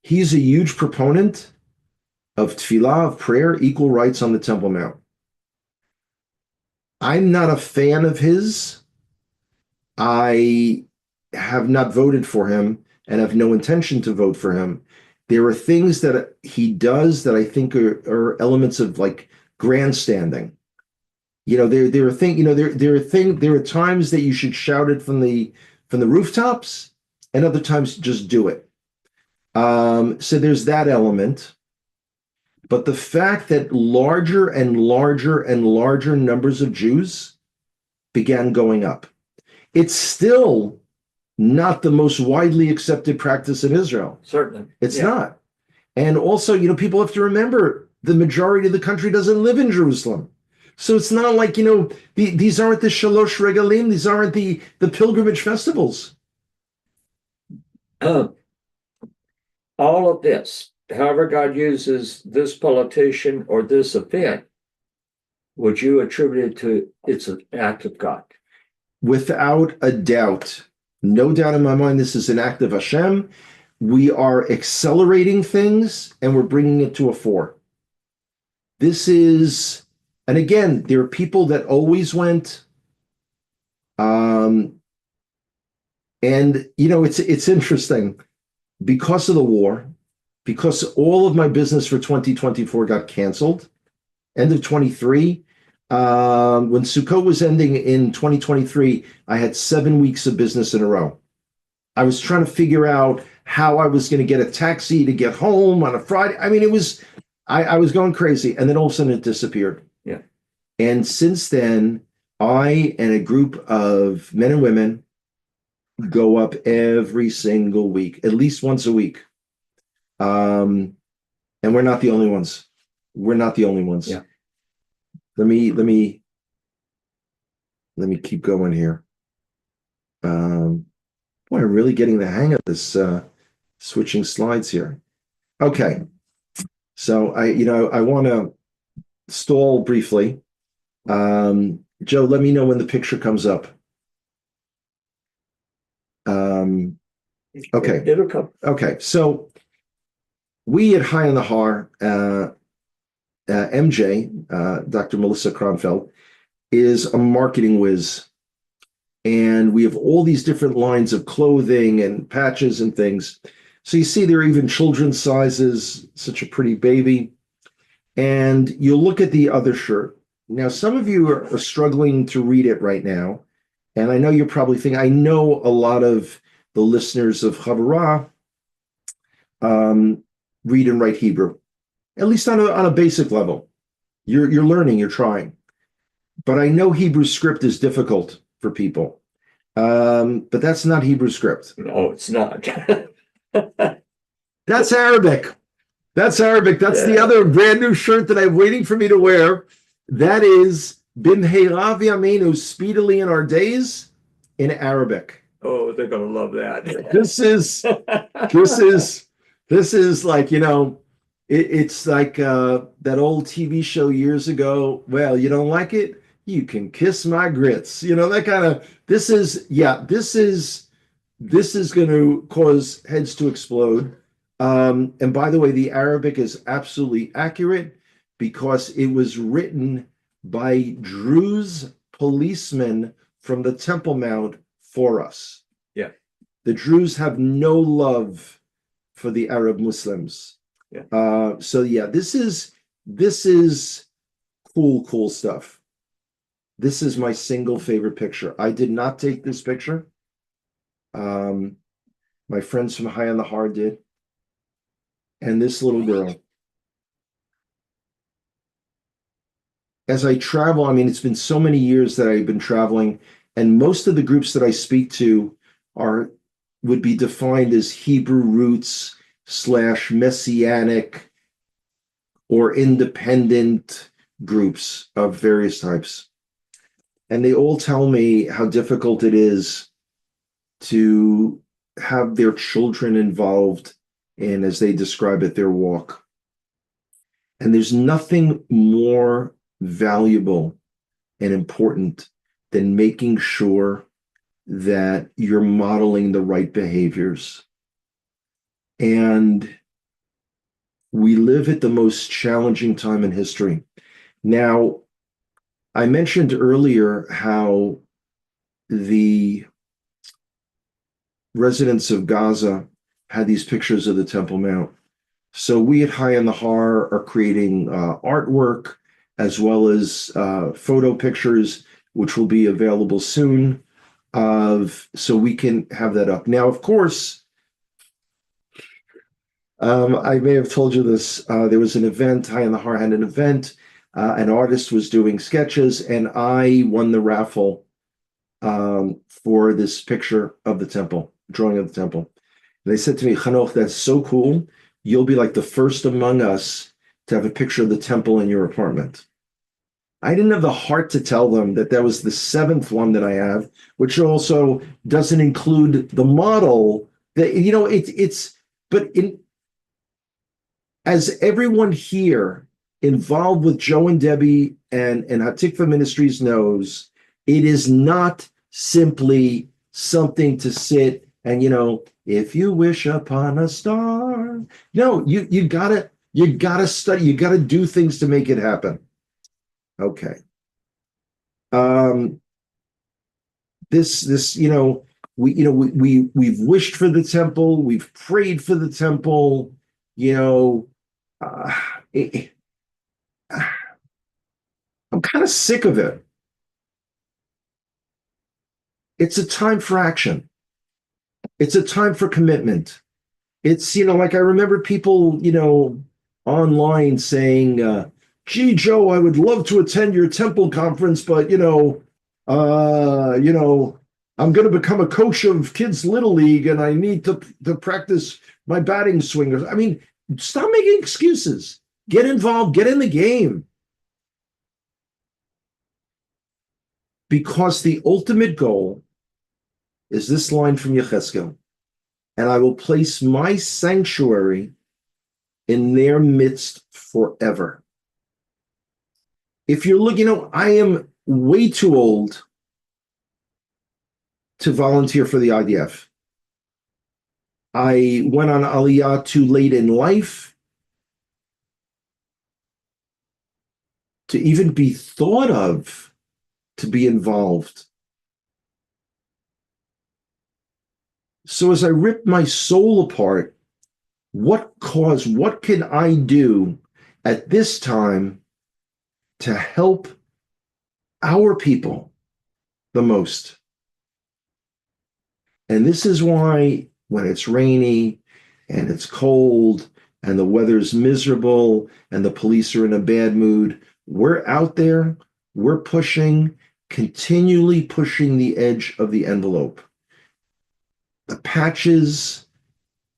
He's a huge proponent of tefillah, of prayer, equal rights on the Temple Mount. I'm not a fan of his. I have not voted for him and have no intention to vote for him. There are things that he does that I think are elements of like grandstanding. There are times that you should shout it from the rooftops, and other times just do it. So there's that element. But the fact that larger and larger and larger numbers of Jews began going up, it's still not the most widely accepted practice in Israel. Certainly. It's not. And also, people have to remember the majority of the country doesn't live in Jerusalem. So it's not like, these aren't the Shalosh Regalim, these aren't the pilgrimage festivals. All of this, however God uses this politician or this event, would you attribute it to it's an act of God? Without a doubt. No doubt in my mind, this is an act of Hashem. We are accelerating things and we're bringing it to a fore. This is, and again, there are people that always went, and it's interesting because of the war, because all of my business for 2024 got canceled, end of 23. When Sukkot was ending in 2023, I had 7 weeks of business in a row. I was trying to figure out how I was going to get a taxi to get home on a Friday. I mean, I was going crazy. And then all of a sudden it disappeared. Yeah. And since then, I and a group of men and women go up every single week, at least once a week. And we're not the only ones. We're not the only ones. Yeah. Let me keep going here. Boy, I'm really getting the hang of this switching slides here. Okay. So I want to stall briefly. Joe, let me know when the picture comes up. Okay. It'll come. Okay. So we at High on the Har, MJ, Dr. Melissa Kronfeld, is a marketing whiz. And we have all these different lines of clothing and patches and things. So you see there are even children's sizes, such a pretty baby. And you look at the other shirt. Now, some of you are struggling to read it right now. And I know you're probably thinking, I know a lot of the listeners of Chavarah read and write Hebrew, at least on a basic level. You're learning, you're trying. But I know Hebrew script is difficult for people. But that's not Hebrew script. No, it's not. That's Arabic. That's Arabic. That's the Yeah. other brand new shirt that I'm waiting for me to wear. That is Bimheira V'yameinu, speedily in our days, in Arabic. Oh, they're gonna love that. This is like, it's like that old TV show years ago. Well, you don't like it? You can kiss my grits. That kind of, this is going to cause heads to explode. And by the way, the Arabic is absolutely accurate because it was written by Druze policemen from the Temple Mount for us. Yeah. The Druze have no love for the Arab Muslims. Yeah. So yeah, this is cool stuff. This is my single favorite picture. I did not take this picture. My friends from High on the Har did. And this little girl. As I travel, it's been so many years that I've been traveling, and most of the groups that I speak to would be defined as Hebrew roots / Messianic or independent groups of various types. And they all tell me how difficult it is to have their children involved in, as they describe it, their walk. And there's nothing more valuable and important than making sure that you're modeling the right behaviors. And we live at the most challenging time in history. Now, I mentioned earlier how the residents of Gaza had these pictures of the Temple Mount. So we at High on the Har are creating artwork as well as photo pictures, which will be available soon, so we can have that up. Now, of course, I may have told you this. There was an event, High on the Har had an event. An artist was doing sketches, and I won the raffle for this picture of the temple, drawing of the temple. And they said to me, Hanoch, that's so cool. You'll be like the first among us to have a picture of the temple in your apartment. I didn't have the heart to tell them that that was the 7th one that I have, which also doesn't include the model. That as everyone here involved with Joe and Debbie and Hatikva Ministries knows, it is not simply something to sit and, if you wish upon a star. No, you gotta study, you gotta do things to make it happen. Okay. We've wished for the temple, we've prayed for the temple, I'm kind of sick of it. It's a time for action. It's a time for commitment. It's, like I remember people, online saying, gee, Joe, I would love to attend your temple conference, but, I'm going to become a coach of kids' little league and I need to practice my batting swingers. Stop making excuses. Get involved, get in the game. Because the ultimate goal is this line from Yechezkel, and I will place my sanctuary in their midst forever. If you're looking, I am way too old to volunteer for the IDF. I went on Aliyah too late in life to even be thought of to be involved. So as I rip my soul apart, what can I do at this time to help our people the most? And this is why when it's rainy, and it's cold and the weather's miserable and the police are in a bad mood. We're out there, we're continually pushing the edge of the envelope. The patches,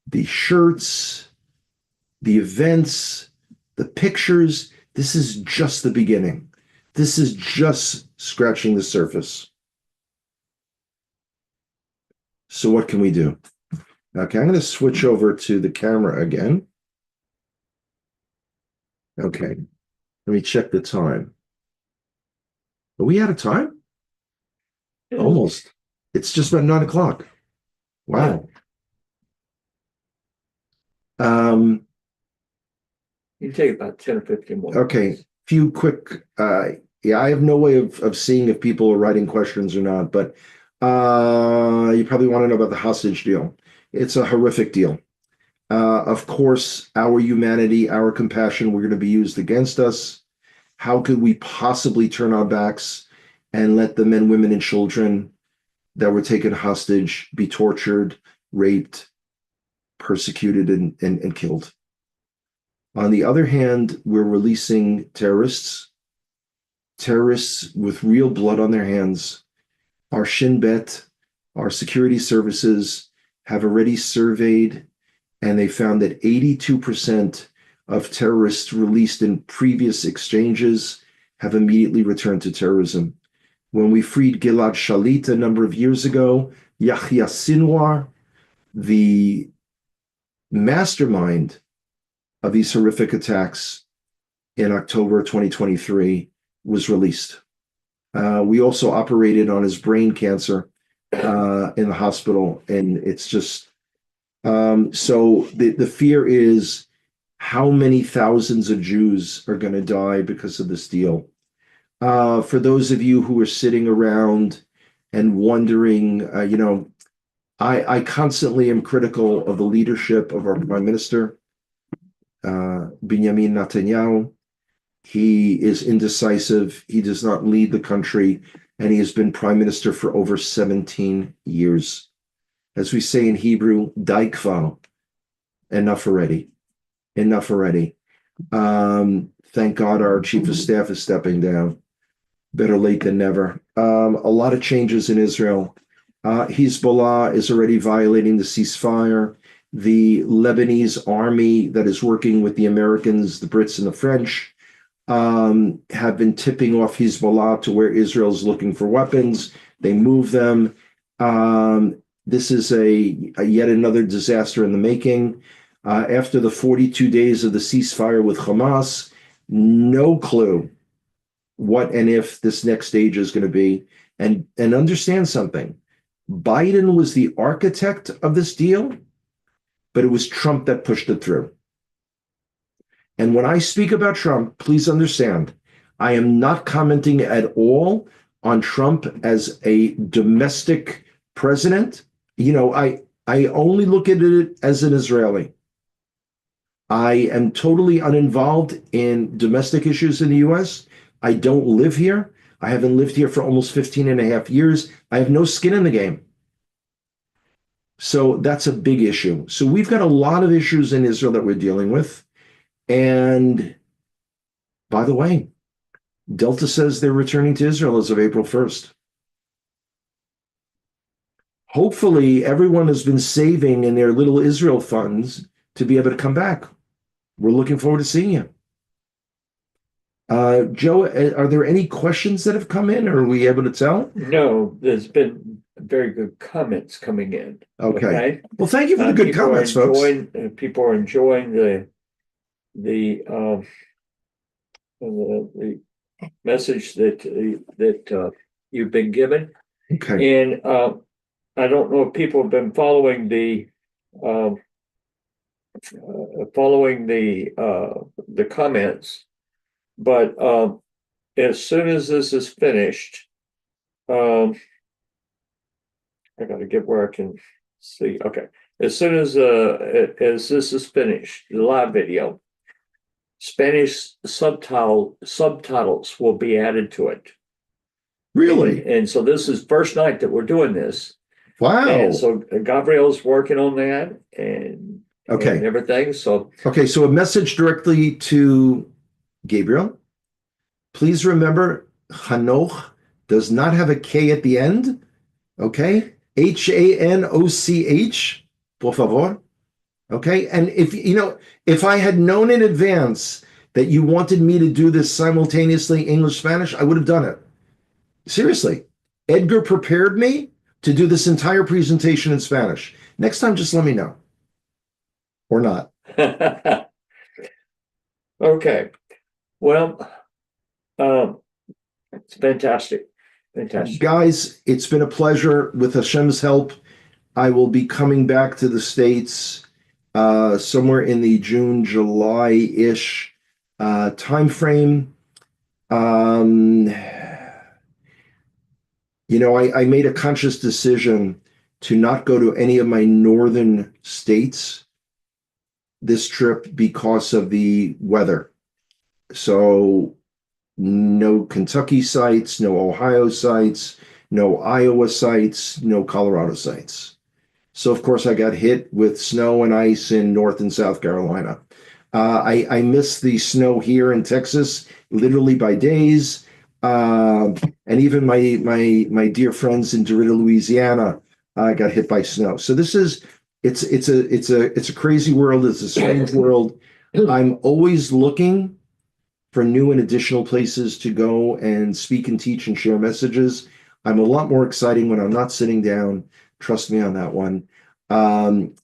the shirts, the events, the pictures, this is just the beginning. This is just scratching the surface. So what can we do? Okay, I'm going to switch over to the camera again. Okay, let me check the time. Are we out of time? Almost. It's just about 9 o'clock. Wow. You take about 10 or 15 more. Okay, few quick. Yeah, I have no way of seeing if people are writing questions or not, but you probably want to know about the hostage deal. It's a horrific deal. Of course, our humanity, our compassion were going to be used against us. How could we possibly turn our backs and let the men, women, and children that were taken hostage be tortured, raped, persecuted, and killed? On the other hand, we're releasing terrorists with real blood on their hands. Our Shin Bet, our security services have already surveyed, and they found that 82% of terrorists released in previous exchanges have immediately returned to terrorism. When we freed Gilad Shalit a number of years ago, Yahya Sinwar, the mastermind of these horrific attacks in October 2023, was released. We also operated on his brain cancer in the hospital, and it's just so the fear is how many thousands of Jews are going to die because of this deal. For those of you who are sitting around and wondering, I constantly am critical of the leadership of our Prime Minister, Benjamin Netanyahu. He is indecisive. He does not lead the country, and he has been prime minister for over 17 years. As we say in Hebrew, די כבר. Enough already. Enough already. Thank God our chief of staff is stepping down. Better late than never. A lot of changes in Israel. Hezbollah is already violating the ceasefire. The Lebanese army that is working with the Americans, the Brits, and the French have been tipping off Hezbollah to where Israel is looking for weapons. They move them. This is a yet another disaster in the making. After the 42 days of the ceasefire with Hamas, no clue what and if this next stage is going to be. And understand something. Biden was the architect of this deal, but it was Trump that pushed it through. And when I speak about Trump, please understand, I am not commenting at all on Trump as a domestic president. I only look at it as an Israeli. I am totally uninvolved in domestic issues in the US. I don't live here. I haven't lived here for almost 15 and a half years. I have no skin in the game. So that's a big issue. So we've got a lot of issues in Israel that we're dealing with. And by the way, Delta says they're returning to Israel as of April 1st. Hopefully, everyone has been saving in their little Israel funds to be able to come back. We're looking forward to seeing you. Joe, are there any questions that have come in, or are we able to tell? No, there's been very good comments coming in. Okay. Well, thank you for the good comments, folks. People are enjoying the message that you've been given. Okay. And I don't know if people have been following the comments, but as soon as this is finished, I got to get where I can see. Okay, as soon as this is finished, the live video, Spanish subtitles will be added to it. Really? And so this is first night that we're doing this. Wow. And so Gabriel's working on that, Okay. and everything. So Okay, so a message directly to Gabriel. Please remember, Hanoch does not have a K at the end. Okay? Hanoch, por favor. Okay? And if I had known in advance that you wanted me to do this simultaneously English, Spanish, I would have done it. Seriously. Edgar prepared me to do this entire presentation in Spanish. Next time, just let me know. Or not. okay. Well, it's fantastic. Fantastic. Guys, it's been a pleasure. With Hashem's help, I will be coming back to the States somewhere in the June, July-ish time frame. I made a conscious decision to not go to any of my northern states this trip because of the weather. So no Kentucky sites, no Ohio sites, no Iowa sites, no Colorado sites. So, of course, I got hit with snow and ice in North and South Carolina. I miss the snow here in Texas, literally by days. And even my dear friends in Derrida, Louisiana, got hit by snow. So it's a crazy world. It's a strange world. I'm always looking for new and additional places to go and speak and teach and share messages. I'm a lot more exciting when I'm not sitting down. Trust me on that one.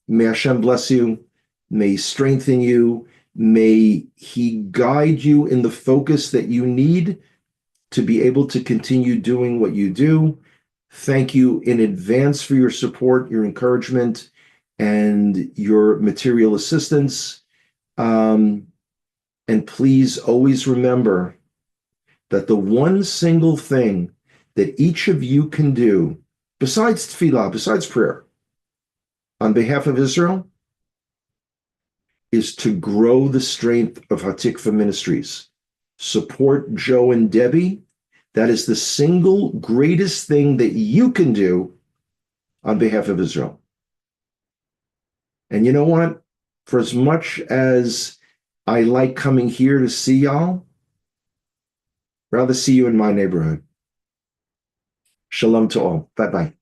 May Hashem bless you. May He strengthen you. May He guide you in the focus that you need to be able to continue doing what you do. Thank you in advance for your support, your encouragement, and your material assistance. And please always remember that the one single thing that each of you can do, besides tefillah, besides prayer, on behalf of Israel, is to grow the strength of Hatikva Ministries. Support Joe and Debbie. That is the single greatest thing that you can do on behalf of Israel. And you know what? For as much as I like coming here to see y'all, rather see you in my neighborhood. Shalom to all. Bye-bye.